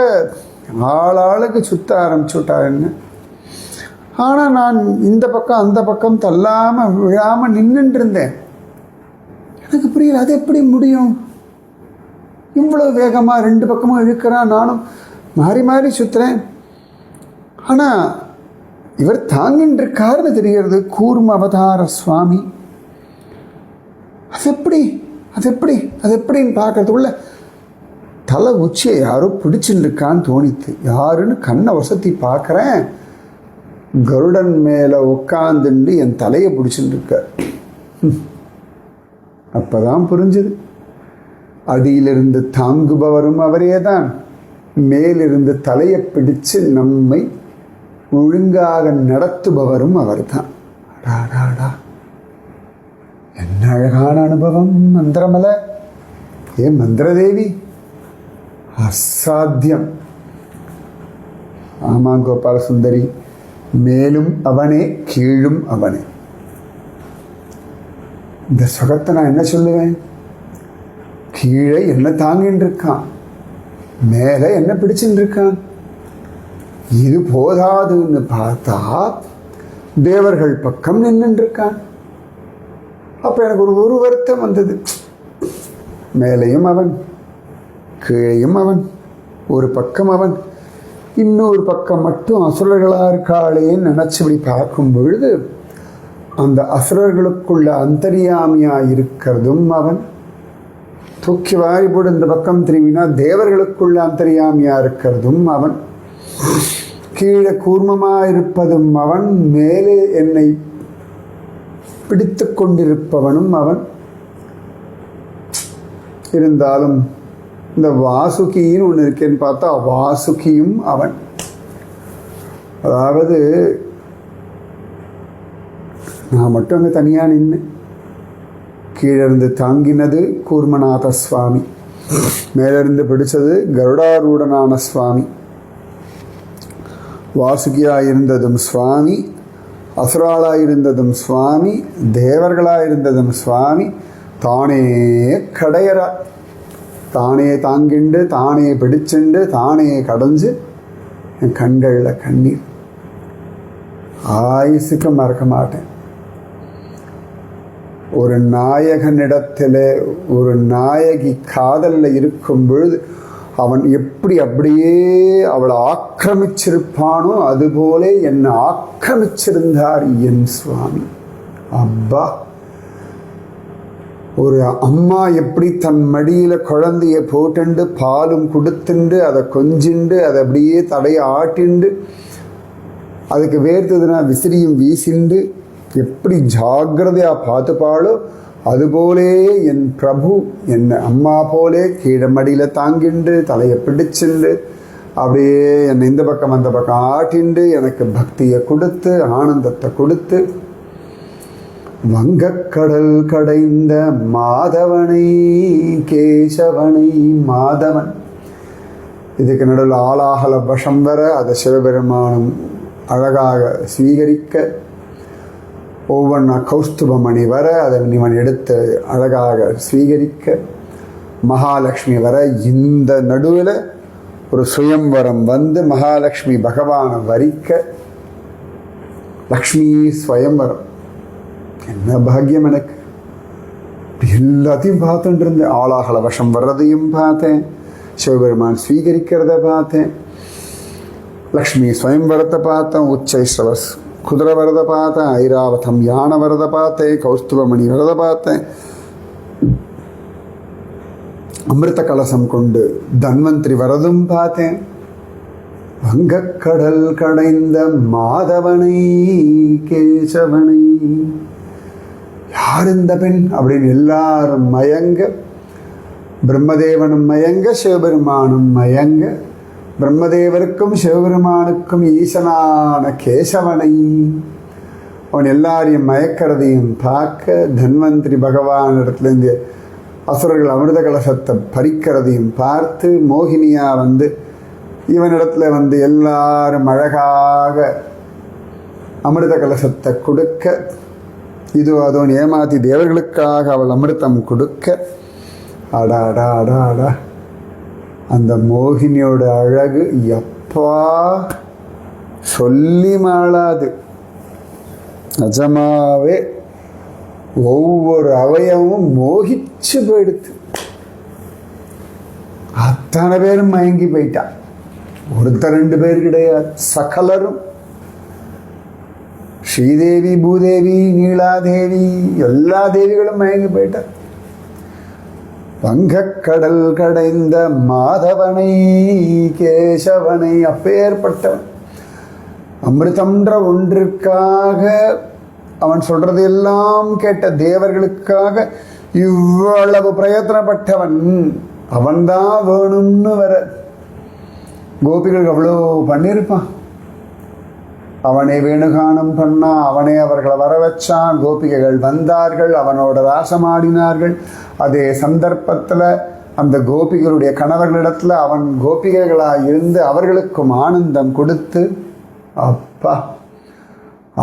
ஆளாளுக்கு சுற்ற ஆரம்பிச்சுட்டாருன்னு. ஆனால் நான் இந்த பக்கம் அந்த பக்கம் தள்ளாமல் விழாமல் நின்றுட்டு இருந்தேன். எனக்கு புரியல, அது எப்படி முடியும்? இவ்வளோ வேகமாக ரெண்டு பக்கமும் இழுக்கிறான், நானும் மாறி மாறி சுற்றுறேன். ஆனால் இவர் தாங்கின்னு இருக்காருன்னு தெரிகிறது, கூர்ம அவதார சுவாமி. அது எப்படி அது எப்படி அது எப்படின்னு பார்க்கறதுக்குள்ள தலை உச்சியை யாரோ பிடிச்சுன்னு இருக்கான்னு தோணித்து. யாருன்னு கண்ணை வசதி பார்க்குறேன், கருடன் மேலே உட்காந்துண்டு என் தலையை பிடிச்சுட்டு இருக்கார். அப்போதான் புரிஞ்சுது, அடியிலிருந்து தாங்குபவரும் அவரே தான், மேலிருந்து தலையை பிடிச்சு நம்மை ஒழுங்காக நடத்துபவரும் அவர் தான். என்ன அழகான அனுபவம் மந்திரமலை. ஏன் மந்திரதேவி அசாத்தியம். ஆமா கோபால சுந்தரி, மேலும் அவனே கீழும் அவனே. இந்த சுகத்தை நான் என்ன சொல்லுவேன்? கீழே என்ன தாங்கின்னு இருக்கான், மேலே என்ன பிடிச்சுட்டு இருக்கான். இது போதாதுன்னு பார்த்தா தேவர்கள் பக்கம் நின்று இருக்கான். அப்ப எனக்கு ஒரு வருத்தம் வந்தது. மேலையும் அவன், கீழையும் அவன், ஒரு பக்கம் அவன், இன்னொரு பக்கம் மட்டும் அசுரர்களா இருக்காளேன்னு நினைச்சபடி பார்க்கும் பொழுது அந்த அசுரர்களுக்குள்ள அந்தரியாமியா இருக்கிறதும் அவன். தூக்கி வாரி போடு இந்த பக்கம் திரும்பினா தேவர்களுக்குள்ள அந்தரியாமியா இருக்கிறதும் அவன். கீழே கூர்மமாக இருப்பதும் அவன், மேலே என்னை பிடித்து கொண்டிருப்பவனும் அவன். இருந்தாலும் இந்த வாசுகின்னு ஒன்று இருக்கேன்னு பார்த்தா வாசுகியும் அவன். அதாவது நான் மட்டும் அங்கே தனியாக நின்று, கீழிருந்து தாங்கினது கூர்மநாத சுவாமி, மேலிருந்து பிடிச்சது கருடாரூடனான சுவாமி. வாசுகியாயிருந்ததும் சுவாமி, அசுராளாயிருந்ததும் சுவாமி, தேவர்களாயிருந்ததும் சுவாமி. தானே கடையறா, தானே தாங்கிண்டு, தானே பிடிச்சுண்டு, தானே கடைஞ்சு என் கண்களில் கண்ணீர். ஆயுசுக்கு மறக்க மாட்டேன். ஒரு நாயகனிடத்தில் ஒரு நாயகி காதலில் இருக்கும் பொழுது அவன் எப்படி அப்படியே அவளை ஆக்கிரமிச்சிருப்பானோ அதுபோல என்னை ஆக்கிரமிச்சிருந்தார் என் சுவாமி. அப்பா, ஒரு அம்மா எப்படி தன் மடியில் குழந்தைய போட்டுண்டு பாலும் கொடுத்துண்டு அதை கொஞ்சிண்டு அதை அப்படியே தடைய ஆட்டிண்டு அதுக்கு வேர்த்ததுன்னா விசிறியும் வீசிண்டு எப்படி ஜாக்கிரதையாக பார்த்துப்பாளோ அதுபோலே என் பிரபு என்னை அம்மா போலே கீழே மடியில் தாங்கிண்டு தலையை பிடிச்சுண்டு அப்படியே என்னை இந்த பக்கம் அந்த பக்கம் ஆட்டிண்டு எனக்கு பக்தியை கொடுத்து ஆனந்தத்தை கொடுத்து வங்கக்கடல் கடைந்த மாதவனை கேசவனை மாதவன். இதுக்கு நடுவில் ஆலாகல வசம் வர அதை சிவபெருமானும் அழகாக ஸ்வீகரிக்க ஒவ்வொன்றா கௌஸ்துபமணி வர அதை இவன் எடுத்து அழகாக ஸ்வீகரிக்க, மகாலட்சுமி வர இந்த நடுவில் ஒரு சுயம்வரம் வந்து மகாலட்சுமி பகவானை வரிக்க, லக்ஷ்மி ஸ்வயம்வரம். என்ன பாக்கியம் எனக்கு! எல்லாத்தையும் பார்த்துட்டு இருந்தேன். ஆளாகல வசம் வர்றதையும் பார்த்தேன், சிவபெருமான் ஸ்வீகரிக்கிறத பார்த்தேன், லக்ஷ்மி ஸ்வயம்வரத்தை பார்த்தேன், உச்சைஸ்ரவஸ் குதிரை வரதை பார்த்தேன், ஐராவதம் யானை வரதை பார்த்தேன், கௌஸ்துபமணி வரதை பார்த்தேன், அமிர்த கலசம் கொண்டு தன்வந்திரி வரதும் பார்த்தேன், வங்கக்கடல் கடைந்த மாதவனை கேசவனை. யார் இந்த பெண் அப்படின்னு எல்லாரும் மயங்க, பிரம்மதேவனும் மயங்க, சிவபெருமானும் மயங்க, பிரம்மதேவருக்கும் சிவபெருமானுக்கும் ஈசனான கேசவனை அவன் எல்லாரையும் மயக்கிறதையும் பார்க்க, தன்வந்திரி பகவான் இடத்துலேருந்து அசுரர்கள் அமிர்த கலசத்தை பறிக்கிறதையும் பார்த்து, மோகினியா வந்து இவனிடத்துல வந்து எல்லாரும் அழகாக அமிர்த கலசத்தை கொடுக்க, இது அதோன் ஏமாத்தி தேவர்களுக்காக அவள் அமிர்தம் கொடுக்க, அடா அடா அடா அடா அந்த மோகினியோட அழகு எப்பா சொல்லி மாளாது. நிஜமாவே ஒவ்வொரு அவயமும் மோகிச்சு போயிடுத்து. அத்தனை பேரும் மயங்கி போயிட்டான். ஒருத்தர் ரெண்டு பேர் கிடையாது, சகலரும். ஸ்ரீதேவி, பூதேவி, நீலாதேவி, எல்லா தேவிகளும் மயங்கி போயிட்டார். வங்கக்கடல் கடைந்த மாதவனை கேசவனை, அப்பேற்பட்டவன். அமிர்தம்ன்ற ஒன்றிற்காக அவன் சொல்றதெல்லாம் கேட்ட தேவர்களுக்காக இவ்வளவு பிரயத்தனப்பட்டவன். அவன்தான் வேணும்னு வர கோபிகள் அவ்வளோ பண்ணியிருப்பான். அவனை வேணுகானம் பண்ணா, அவனே அவர்களை வர வச்சான். கோபிகைகள் வந்தார்கள், அவனோட ராசமாடினார்கள். அதே சந்தர்ப்பத்தில் அந்த கோபிகளுடைய கணவர்களிடத்துல அவன் கோபிகைகளாக இருந்து அவர்களுக்கும் ஆனந்தம் கொடுத்து, அப்பா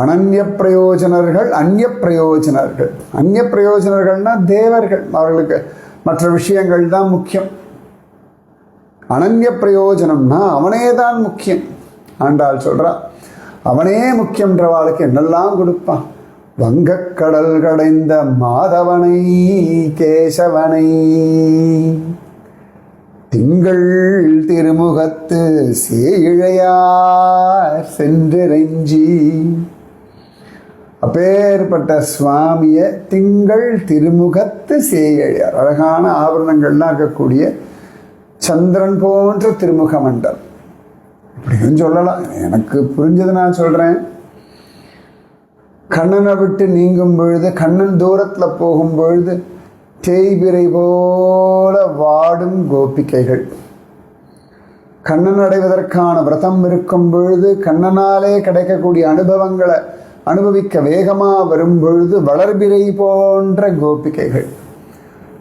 அனன்ய பிரயோஜனர்கள், அந்நிய பிரயோஜனர்கள். அந்நிய பிரயோஜனர்கள்னா தேவர்கள், அவர்களுக்கு மற்ற விஷயங்கள் தான் முக்கியம். அனன்ய பிரயோஜனம்னா அவனே தான் முக்கியம். ஆண்டாள் சொல்றா, அவனே முக்கியன்றவாளுக்கு என்னெல்லாம் கொடுப்பான். வங்கக்கடல் கடைந்த மாதவனை கேசவனை, திங்கள் திருமுகத்து சேயிழையார் சென்றிறைஞ்சி. அப்பேற்பட்ட சுவாமிய திங்கள் திருமுகத்து சேயிழையார், அழகான ஆபரணங்கள்லாம் இருக்கக்கூடிய சந்திரன் போன்ற திருமுக மண்டலம் இப்படின்னு சொல்லலாம். எனக்கு புரிஞ்சது நான் சொல்றேன். கண்ணனை விட்டு நீங்கும் பொழுது, கண்ணன் தூரத்துல போகும் பொழுது தேய்பிரை போல வாடும் கோபிகைகள், கண்ணன் அடைவதற்கான விரதம் இருக்கும் பொழுது, கண்ணனாலே கிடைக்கக்கூடிய அனுபவங்களை அனுபவிக்க வேகமா வரும் பொழுது வளர்பிரை போன்ற கோபிகைகள்,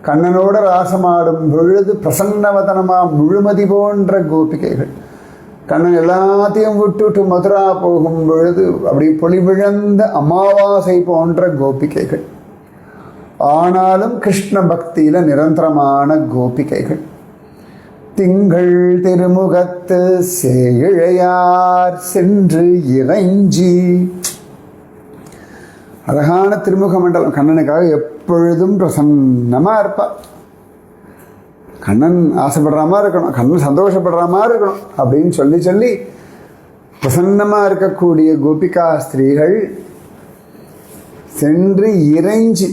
கண்ணனோட ராசமாடும் பொழுது பிரசன்னவதனமா முழுமதி போன்ற கோபிகைகள், கண்ணன் எல்லாத்தையும் விட்டுட்டு மதுரா போகும் பொழுது அப்படி பொலிவிழந்த அமாவாசை போன்ற கோபிகைகள், ஆனாலும் கிருஷ்ண பக்தியில நிரந்தரமான கோபிகைகள். திங்கள் திருமுகத்து சேயிழையார் சென்று இறைஞ்சி, அழகான திருமுக மண்டலம். கண்ணனுக்காக எப்பொழுதும் பிரசன்னமா இருப்பார். கண்ணன் ஆசைப்படுற மாதிரி இருக்கணும், கண்ணன் சந்தோஷப்படுற மாதிரி இருக்கணும் அப்படின்னு சொல்லி சொல்லி பிரசன்னமா இருக்கக்கூடிய கோபிகா ஸ்திரீகள் சென்று இறைஞ்சி,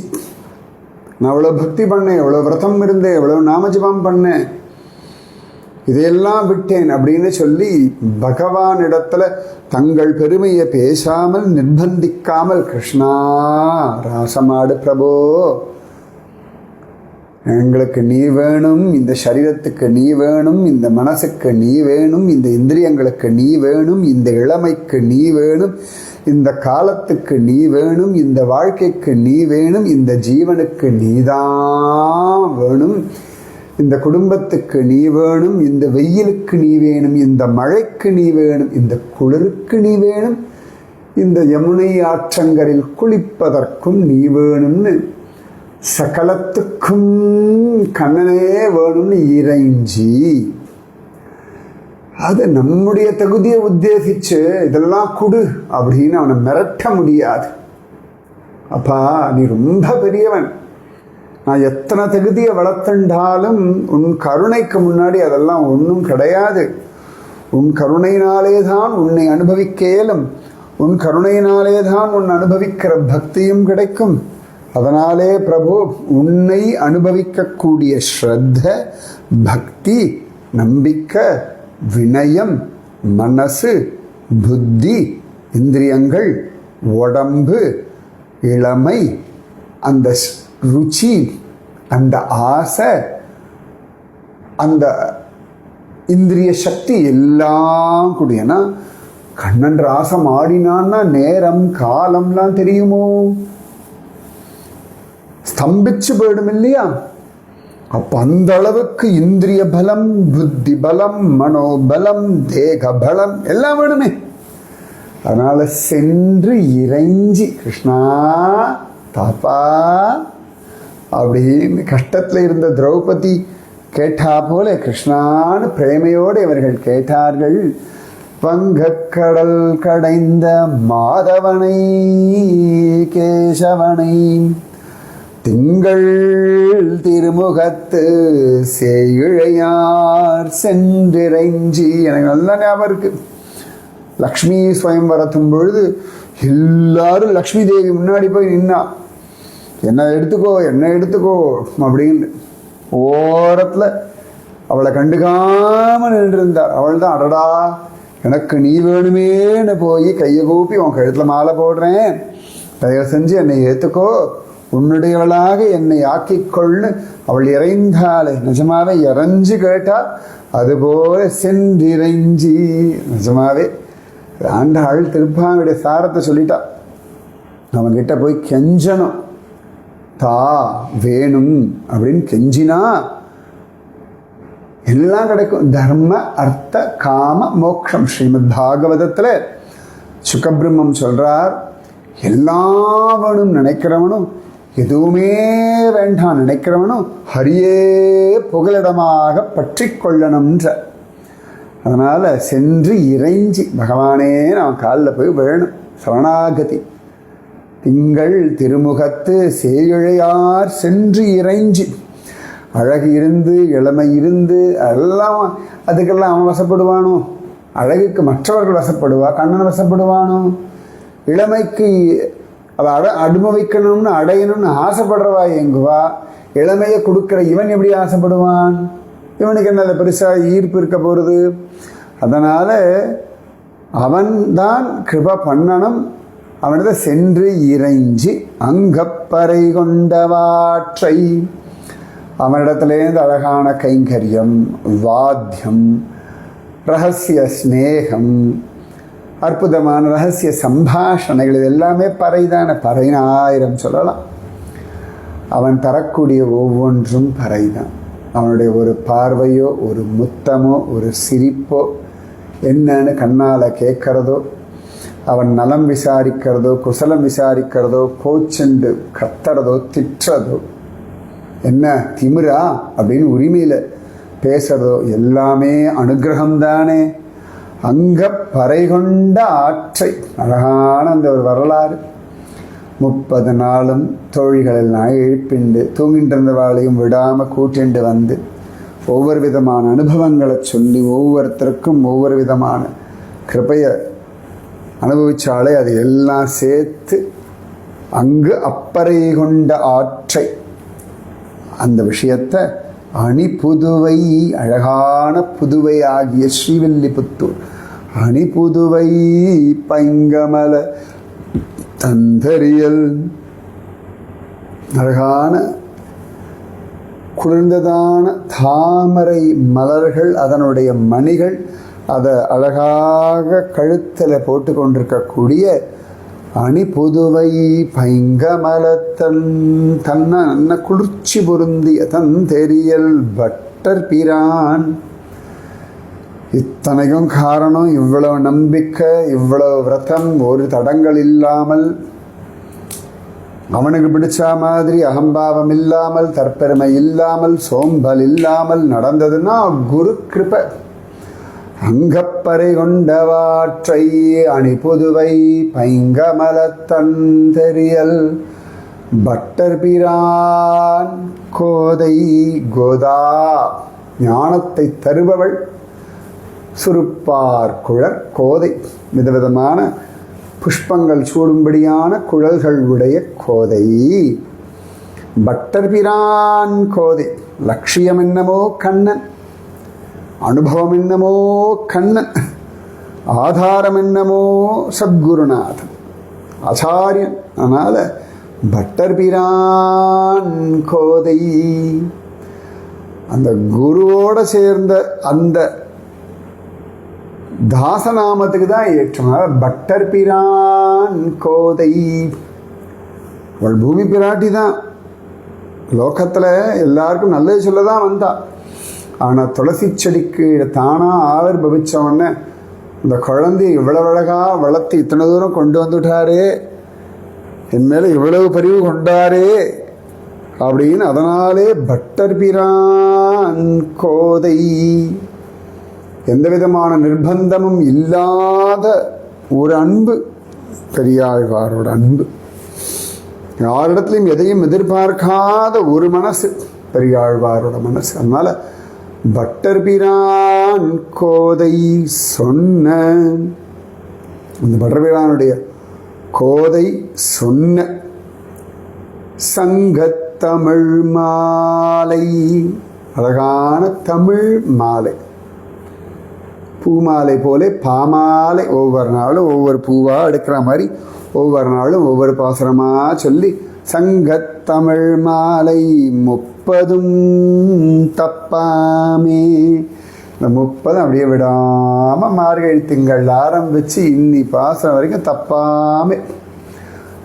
நான் எவ்வளோ பக்தி பண்ணேன், எவ்வளோ விரதம் இருந்தேன், எவ்வளோ நாமஜபம் பண்ணேன், இதையெல்லாம் விட்டேன் அப்படின்னு சொல்லி பகவானிடத்துல தங்கள் பெருமையை பேசாமல் நிர்பந்திக்காமல், கிருஷ்ணா ராசமாடு பிரபோ, எங்களுக்கு நீ வேணும், இந்த சரீரத்துக்கு நீ வேணும், இந்த மனசுக்கு நீ வேணும், இந்த இந்திரியங்களுக்கு நீ வேணும், இந்த இளமைக்கு நீ வேணும், இந்த காலத்துக்கு நீ வேணும், இந்த வாழ்க்கைக்கு நீ வேணும், இந்த ஜீவனுக்கு நீதான் வேணும், இந்த குடும்பத்துக்கு நீ வேணும், இந்த வெயிலுக்கு நீ வேணும், இந்த மழைக்கு நீ வேணும், இந்த குளிருக்கு நீ வேணும், இந்த யமுனை ஆற்றங்கரில் குளிப்பதற்கும் நீ வேணும்னு சகலத்துக்கும் கண்ணனே வேணும்னு இறைஞ்சி அது நம்முடைய தகுதியை உத்தேசிச்சு இதெல்லாம் கொடு அப்படின்னு அவனை மிரட்ட முடியாது. அப்பா நீ ரொம்ப பெரியவன், நான் எத்தனை தகுதியை வளர்த்துண்டாலும் உன் கருணைக்கு முன்னாடி அதெல்லாம் ஒன்றும் கிடையாது. உன் கருணையினாலே தான் உன்னை அனுபவிக்க இயலும், உன் கருணையினாலே தான் உன் அனுபவிக்கிற பக்தியும் கிடைக்கும். அதனாலே பிரபு உன்னை அனுபவிக்கக்கூடிய ஸ்ரத்த, பக்தி, நம்பிக்கை, வினயம், மனசு, புத்தி, இந்திரியங்கள், உடம்பு, இளமை, அந்த ருச்சி, அந்த ஆசை, அந்த இந்திரிய சக்தி எல்லாம் கூடியனா கண்ணன் ராசம் ஆடினான்னா நேரம் காலம்லாம் தெரியுமோ, ஸ்தம்பிச்சு போயிடும் இல்லையா? அப்ப அந்த அளவுக்கு இந்திரிய பலம், புத்தி பலம், மனோபலம், தேக பலம் எல்லாம் வேணுமே. அதனால சென்று இறைஞ்சி கிருஷ்ணா தாப்பா அப்படின்னு கஷ்டத்துல இருந்த திரௌபதி கேட்டா போல கிருஷ்ணான்னு பிரேமையோடு இவர்கள் கேட்டார்கள். வங்கக்கடல் கடைந்த மாதவனை கேசவனை திங்கள் திருமுகத்து சேயிழையார் சென்றிறைஞ்சி. எனக்கு நல்லா ஞாபகம் இருக்கு, லக்ஷ்மி ஸ்வயம்வரத்தும் பொழுது எல்லாரும் லக்ஷ்மி தேவி முன்னாடி போய் நின்னா, என்ன எடுத்துக்கோ என்ன எடுத்துக்கோ அப்படின்னு ஓரத்தில் அவளை கண்டுக்காம நின்றிருந்தார். அவள் தான் அடடா எனக்கு நீ வேணுமேன்னு போய் கையை கூப்பி உன் கழுத்தில் மாலை போடுறேன், தயவு செஞ்சு என்னை ஏற்றுக்கோ, உன்னுடையவளாக என்னை ஆக்கிக்கொள்னு அவள் இறைந்தாளே. நிஜமாவே இறைஞ்சு கேட்டா அதுபோல சென்றிறைஞ்சி. நிஜமாவே ஆண்டாள் திருப்பாவுடைய சாரத்தை சொல்லிட்டா. அவன்கிட்ட போய் கெஞ்சணும், தா வேணும் அப்படின்னு கெஞ்சினா எல்லாம் கிடைக்கும். தர்ம அர்த்த காம மோக்ஷம். ஸ்ரீமத் பாகவதத்துல சுகபிரம்மம் சொல்றார், எல்லாம் வேணும் நினைக்கிறவனும் எதுவுமே வேண்டாம் நினைக்கிறவனும் ஹரியே புகலிடமாக பற்றி கொள்ளணும்ன்ற. அதனால சென்று இறைஞ்சி பகவானே நான் காலில் போய் வேணும், சரணாகதி. திங்கள் திருமுகத்து சேயிழையார் சென்று இறைஞ்சி. அழகு இருந்து இளமை இருந்து எல்லாம் அதுக்கெல்லாம் அவன் வசப்படுவானோ? அழகுக்கு மற்றவர்கள் வசப்படுவா, கண்ணன் வசப்படுவானோ? இளமைக்கு அவள் அனுபவிக்கணும்னு அடையணும்னு ஆசைப்படுறவா எங்குவா? இளமையை கொடுக்குற இவன் எப்படி ஆசைப்படுவான்? இவனுக்கு என்ன பெருசா ஈர்ப்பு இருக்க போகிறது? அதனால அவன் தான் கிருபா பண்ணணும். அவனிட சென்று இறைஞ்சி அங்கப்பறை கொண்டவாற்றை. அவனிடத்துலேருந்து அழகான கைங்கரியம், வாத்தியம், ரகசிய ஸ்நேகம், அற்புதமான ரகசிய சம்பாஷணைகள், இது எல்லாமே பறைதான. பறைன்னு 1000 சொல்லலாம். அவன் தரக்கூடிய ஒவ்வொன்றும் பறைதான். அவனுடைய ஒரு பார்வையோ, ஒரு முத்தமோ, ஒரு சிரிப்போ, என்னன்னு கண்ணால் கேட்கறதோ, அவன் நலம் விசாரிக்கிறதோ, குசலம் விசாரிக்கிறதோ, கோச்செண்டு கத்துறதோ, திட்டுறதோ, என்ன திமிரா அப்படின்னு உரிமையில் பேசுறதோ எல்லாமே அனுகிரகம்தானே. அங்க பறை கொண்ட ஆற்றை. அழகான அந்த ஒரு வரலாறு. 30 நாளும் தோழிகள் எல்லாம் எழுப்பிண்டு தூங்கிட்டு இருந்தவாளையும் விடாமல் கூட்டிண்டு வந்து ஒவ்வொரு விதமான அனுபவங்களை சொல்லி ஒவ்வொருத்தருக்கும் ஒவ்வொரு விதமான கிருபையை அனுபவிச்சாலே அது எல்லாம் சேர்த்து அங்கு அப்பறை கொண்ட ஆற்றை. அந்த விஷயத்தை அணி புதுவை, அழகான புதுவை ஆகிய ஸ்ரீவில்லிபுத்தூர் அணி புதுவை பைங்கமல தந்தரியல். அழகான குளிர்ந்ததான தாமரை மலர்கள், அதனுடைய மணிகள், அதை அழகாக கழுத்தில் போட்டு கொண்டிருக்கக்கூடிய அணி புதுவை பைங்கமலத்தன் தன்ன நன்ன குளிர்ச்சி பொருந்திய தந்தெரியல் பட்டர் பிரான். இத்தனைக்கும் காரணம் இவ்வளவு நம்பிக்கை, இவ்வளவு விரதம், ஒரு தடங்கள் இல்லாமல், அவனுக்கு பிடிச்ச மாதிரி அகம்பாவம் இல்லாமல், தற்பெருமை இல்லாமல், சோம்பல் இல்லாமல் நடந்ததுன்னா குரு கிருபை. அங்கப்பறை கொண்டவாற்றை அணி புதுவை பைங்கமலத்தந்தெரியல் பட்டர் பிரான் கோதை கோதா. ஞானத்தை தருபவள் சுருப்பார் குழற் கோதை. விதவிதமான புஷ்பங்கள் சூடும்படியான குழல்கள் உடைய கோதை. பட்டர் பிரான் கோதை. லட்சியம் என்னமோ கண்ணன், அனுபவம் என்னமோ கண்ணன், ஆதாரம் என்னமோ சத்குருநாதன் ஆச்சாரியன். அதனால பட்டர் பிரான் கோதை. அந்த குருவோட சேர்ந்த அந்த தாசநாமத்துக்கு தான் ஏற்றம். பட்டர் பிரான் கோதை. அவள் பூமி பிராட்டி தான். லோகத்தில் எல்லாருக்கும் நல்லது சொல்ல தான் வந்தா. ஆனால் துளசி செடிக்கு தானாக ஆவிர்பவிச்சவொடனே இந்த குழந்தை இவ்வளவு அழகாக வளர்த்து இத்தனை தூரம் கொண்டு வந்துட்டாரே, என் மேலே இவ்வளவு பரிவு கொண்டாரே அப்படின்னு அதனாலே பட்டர் பிரான் கோதை. எந்த விதமான நிர்பந்தமும் இல்லாத ஒரு அன்பு பெரியாழ்வாரோட அன்பு. யாரிடத்துலையும் எதையும் எதிர்பார்க்காத ஒரு மனசு பெரியாழ்வாரோட மனசு. அதனால பட்டர் பிரான் கோதை சொன்ன அந்த பட்டர் பிரானுடைய கோதை சொன்ன சங்கத்தமிழ் மாலை. அழகான தமிழ் மாலை, பூமாலை போல பாமாலை. ஒவ்வொரு நாளும் ஒவ்வொரு பூவாக எடுக்கிற மாதிரி ஒவ்வொரு நாளும் ஒவ்வொரு பாசுரமாக சொல்லி சங்கத்தமிழ் மாலை 30 தப்பாமே. இந்த 30 அப்படியே விடாமல் மார்கழி திங்கள் ஆரம்பித்து இன்னி பாசுரம் வரைக்கும் தப்பாமே.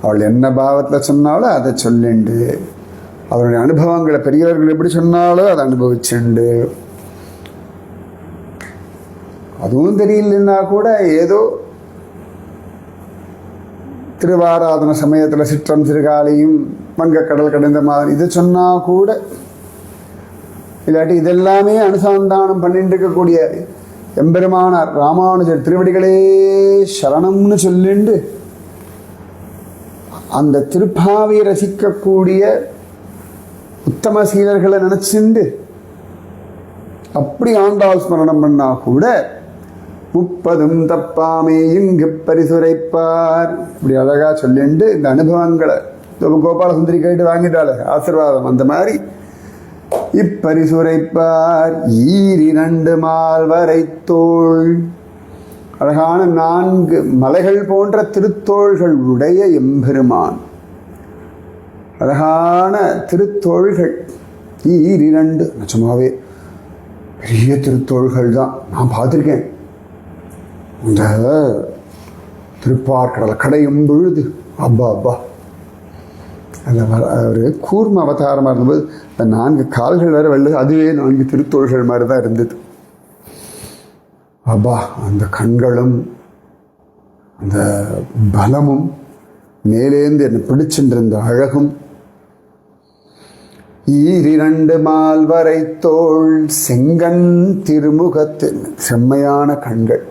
அவள் என்ன பாவத்தில் சொன்னாலோ அதை சொல்லிண்டு, அவருடைய அனுபவங்களை பெரியவர்கள் எப்படி சொன்னாலோ அதை அனுபவிச்சுண்டு, அதுவும் தெரியலன்னா கூட ஏதோ திருவாராதன சமயத்தில் சிற்றம் சிறுகாலையும் வங்கக்கடல் கடந்த மாதிரி இதை சொன்னால் கூட, இல்லாட்டி இதெல்லாமே அனுசந்தானம் பண்ணிட்டு இருக்கக்கூடிய எம்பெருமானார் ராமானுஜர் திருவடிகளே சரணம்னு சொல்லிண்டு அந்த திருப்பாவை ரசிக்கக்கூடிய உத்தம சீலர்களை நினைச்சுண்டு அப்படி ஆண்டாள் ஸ்மரணம் பண்ணா கூட 30 தப்பாமே இங்கு பரிசுரைப்பார் இப்படி அழகா சொல்லிண்டு இந்த அனுபவங்களை கோபால சுந்தரி கேட்டு வாங்கிட்டாள் ஆசீர்வாதம். அந்த மாதிரி இப்பரிசுரைப்பார் 2 மால்வரை தோள். அழகான 4 மலைகள் போன்ற திருத்தோள்கள் உடைய எம்பெருமான். அழகான திருத்தோள்கள் 2. நிஜமாவே பெரிய திருத்தோள்கள் தான். நான் பார்த்துருக்கேன். இந்த திருப்பார்கடலை கடையும் பொழுது அப்பா அப்பா அதில் ஒரு கூர்ம அவதாரமாக இருந்தபோது இந்த 4 கால்கள் வேறு வெள்ளு, அதுவே 4 திருத்தோள்கள் மாதிரி தான் இருந்தது. அப்பா அந்த கண்களும் அந்த பலமும் மேலேந்து என்னை பிடிச்சின்றிருந்த அழகும். 2 மால்வரை தோள் செங்கண் திருமுகத்தின் செம்மையான கண்கள்.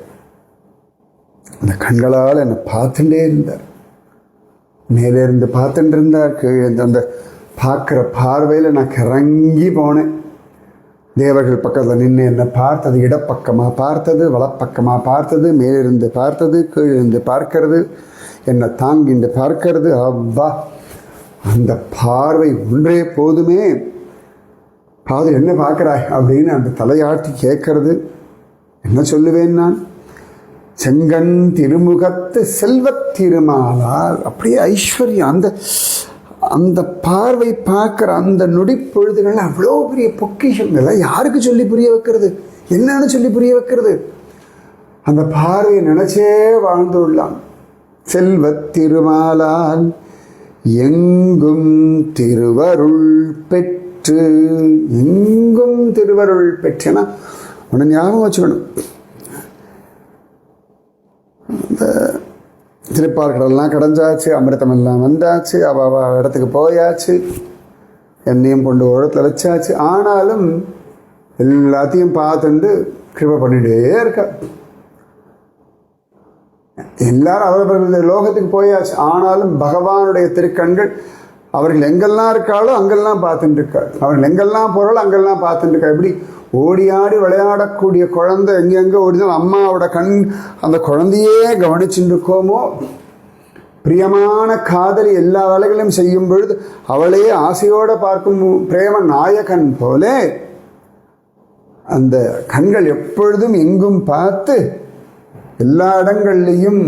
அந்த கண்களால் என்னை பார்த்துட்டே இருந்தார். மேலே இருந்து பார்த்துட்டு இருந்தார், கீழே அந்த பார்க்குற பார்வையில் நான் கிறங்கி போனேன். தேவர்கள் பக்கத்தில் நின்று என்னை பார்த்தது, இடப்பக்கமாக பார்த்தது, வலப்பக்கமாக பார்த்தது, மேலிருந்து பார்த்தது, கீழிருந்து பார்க்கறது, என்னை தாங்கிண்டு பார்க்கறது. அவ்வா அந்த பார்வை ஒன்றே போதுமே. பாது என்ன பார்க்குறாய் அப்படின்னு அந்த தலையாட்டி கேட்கறது. என்ன சொல்லுவேன் நான்? செங்கண் திருமுகத்து செல்வத் திருமாலால். அப்படியே ஐஸ்வர்யம். அந்த அந்த பார்வை பார்க்குற அந்த நொடி பொழுதுகள் அவ்வளோ பெரிய பொக்கிஷங்களை யாருக்கு சொல்லி புரிய வைக்கிறது? என்னன்னு சொல்லி புரிய வைக்கிறது? அந்த பார்வையை நினைச்சே வாழ்ந்துள்ளான். செல்வத் திருமாலால் எங்கும் திருவருள் பெற்று. எங்கும் திருவருள் பெற்றனா உன்னை ஞாபகம் வச்சுக்கணும். இந்த திருப்பார்கடல்லாம் கடைஞ்சாச்சு, அமிர்தமெல்லாம் வந்தாச்சு, அவ இடத்துக்கு போயாச்சு, என்னையும் கொண்டு இடத்துல வச்சாச்சு. ஆனாலும் எல்லாத்தையும் பார்த்துட்டு கிருபை பண்ணிட்டே இருக்கா. எல்லாரும் அவர்களுடைய லோகத்துக்கு போயாச்சு. ஆனாலும் பகவானுடைய திருக்கண்கள் அவர்கள் எங்கெல்லாம் இருக்காளோ அங்கெல்லாம் பார்த்துட்டு இருக்காள். அவர்கள் எங்கெல்லாம் போகிறாளோ அங்கெல்லாம் பார்த்துட்டு இருக்கா. எப்படி ஓடி ஆடி விளையாடக்கூடிய குழந்தை எங்கெங்கே ஓடிதான் அம்மாவோட கண் அந்த குழந்தையே கவனிச்சுட்டு இருக்கோமோ, பிரியமான காதலி எல்லா வேலைகளையும் செய்யும் பொழுது அவளையே ஆசையோடு பார்க்கும் பிரேம நாயகன் போல அந்த கண்கள் எப்பொழுதும் எங்கும் பார்த்து எல்லா இடங்கள்லையும்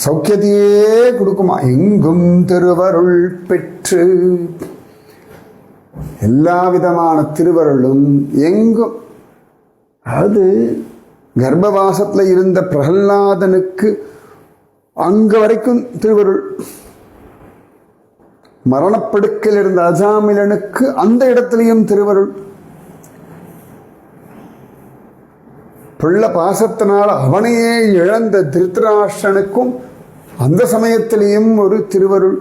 சௌக்கியத்தையே கொடுக்குமா. எங்கும் திருவருள் பெற்று எல்லா விதமான திருவருளும் எங்கும். அது கர்ப்பவாசத்தில் இருந்த பிரகலாதனுக்கு அங்க வரைக்கும் திருவருள், மரணப்படுக்கையில் இருந்த அஜாமிலனுக்கு அந்த இடத்திலையும் திருவருள், பிள்ள பாசத்தினால் அவனையே இழந்த திருத்தராஷ்டிரனுக்கும் அந்த சமயத்திலேயும் ஒரு திருவருள்.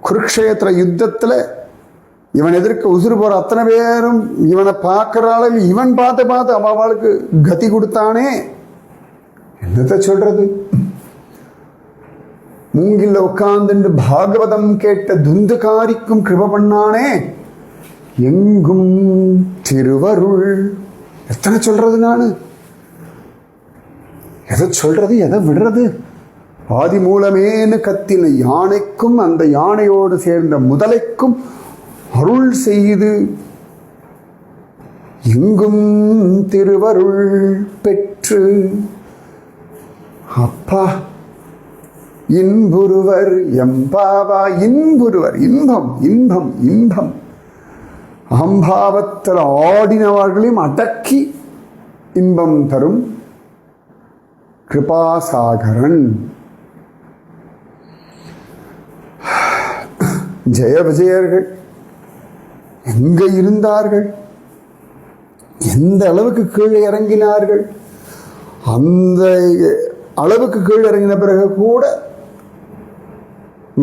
குருக்ஷேத்திர யுத்தத்தில் இவன் எதிர்க்க உசுறு போற அத்தனை பேரும் இவனை பார்க்கறாள். இவன் பார்த்து அவளுக்கு கதி கொடுத்தானே, என்னத்தை சொல்றது. மூங்கில்ல உட்கார்ந்து பாகவதம் கேட்ட துந்துகாரிக்கும் கிருப பண்ணானே. எங்கும் திருவருள். எத்தனை சொல்றது, நானு எதை சொல்றது எதை விடுறது. ஆதி மூலமேனு கத்தின யானைக்கும் அந்த யானையோடு சேர்ந்த முதலைக்கும் அருள் செய்து எங்கும் திருவருள் பெற்று அப்பா இன்புருவர் எம்பாவா. இன்புருவர், இன்பம் இன்பம் இன்பம். அகம்பாவத்தில் ஆடினவர்களையும் அடக்கி இன்பம் தரும் கிருபாசாகரன். ஜெய விஜயர்கள் எங்க இருந்தார்கள், எந்த அளவுக்கு கீழே இறங்கினார்கள். அந்த அளவுக்கு கீழே இறங்கின பிறகு கூட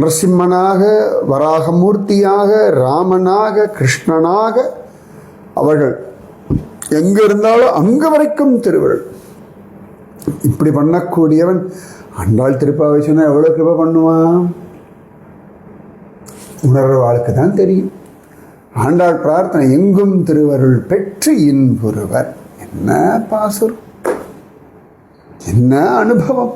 நரசிம்மனாக, வராகமூர்த்தியாக, ராமனாக, கிருஷ்ணனாக அவர்கள் எங்க இருந்தாலும் அங்க வரைக்கும் திருவருள். இப்படி பண்ணக்கூடியவன் ஆண்டாள் திருப்பாவை சொன்னா எவ்வளவு கிருபை பண்ணுவான், உணர்வாளுக்கு தான் தெரியும். ஆண்டாள் பிரார்த்தனை எங்கும் திருவருள் பெற்று இன்புருவர். என்ன பாசுரம், என்ன அனுபவம்.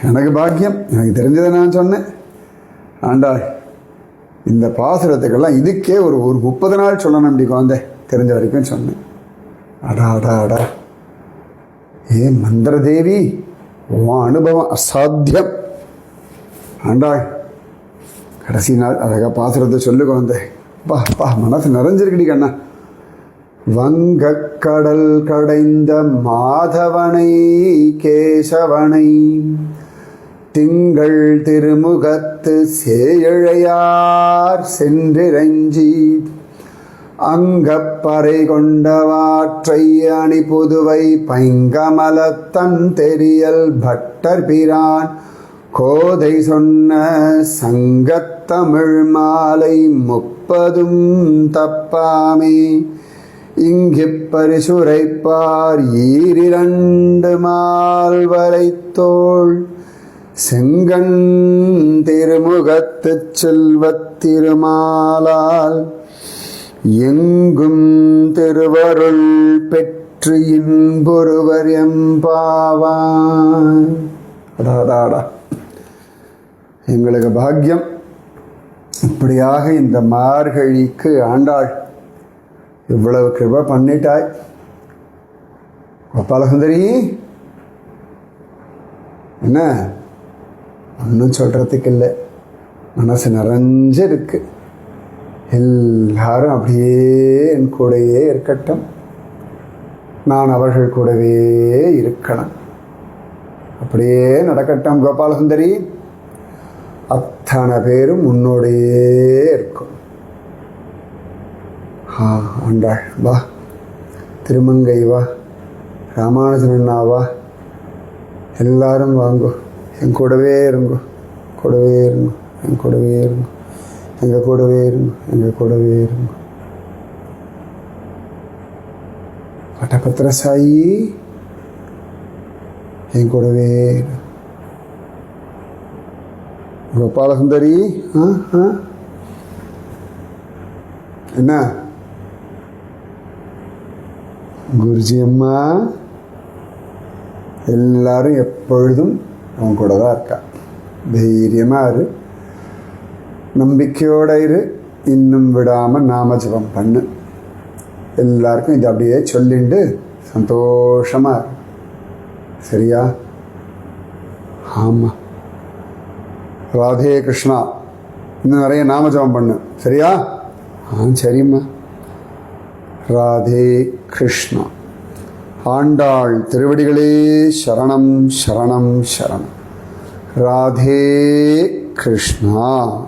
எனக்கு பாக்கியம், எனக்கு தெரிஞ்சதை நான் சொன்னேன். ஆண்டாள் இந்த பாசுரத்துக்கெல்லாம் இதுக்கே ஒரு 30 நாள் சொல்லணும். அப்படி குழந்தை தெரிஞ்ச வரைக்கும் சொன்னேன். அடா அடா அடா, ஏ மந்திரதேவி, உன் அனுபவம் அசாத்தியம். ஆண்டாள் கடைசி நாள் அழகா பாசுரத்தை சொல்லு குழந்தை. பா மனசு நிறைஞ்சிருக்குடி கண்ணா. வங்கக்கடல் கடைந்த மாதவனை கேசவனை திங்கள் திருமுகத்து சேழையார் சென்றிரஞ்சி அங்கப்பறை கொண்டவாற்றை அணி புதுவை பைங்கமலத்தன் தெரியல் பட்டர் பிரான் கோதை சொன்ன சங்கத்தமிழ் மாலை 30 தப்பாமே இங்கிப்பரிசுரைப்பார் 2 மால்வரை தோள் செங்கண் திருமுகத்து செல்வத் திருமாலால் எங்கும் திருவருள் பெற்று இன்பொருவர் எம்பாவான். அடாடாடா, எங்களுக்கு பாக்கியம். இப்படியாக இந்த மார்கழிக்கு ஆண்டாள் இவ்வளவு கிருபை பண்ணிட்டாய். கோபாலசுந்தரி, என்ன ஒன்றும் சொல்றதுக்கு இல்லை, மனசு நிறைஞ்சிருக்கு. எல்லாரும் அப்படியே என் கூடவே இருக்கட்டும், நான் அவர்கள் கூடவே இருக்கணும். அப்படியே நடக்கட்டும் கோபாலசுந்தரி. அத்தனை பேரும் உன்னோடையே இருக்கும். ஆண்டாள் வா, திருமங்கை வா, ராமானுஜன் அண்ணாவா, எல்லாரும் வாங்கோ, என் கூடவே இருங்கோ, கூடவே இருங்கோ, என் கூடவே இருங்கோ, எங்கள் கூடவே இருங்கோ, எங்கள் கூடவே இருங்கோ. வடபத்திர சாயி என் கூடவே. கோபாலசுந்தரி என்ன குருஜி அம்மா எல்லாரும் எப்பொழுதும் அவன் கூட தான் இருக்கா. தைரியமாக இரு, நம்பிக்கையோடு இரு, இன்னும் விடாமல் நாம ஜபம் பண்ணு. எல்லாருக்கும் இது அப்படியே சொல்லிண்டு சந்தோஷமாக இரு. சரியா? ஆமாம். ராதே கிருஷ்ணா. இன்னும் நிறைய நாம ஜபம் பண்ணு. சரியா? சரிம்மா. ராதே கிருஷ்ணா. ஆண்டாள் திருவடிகளே சரணம் சரணம் சரணம். ராதே கிருஷ்ணா.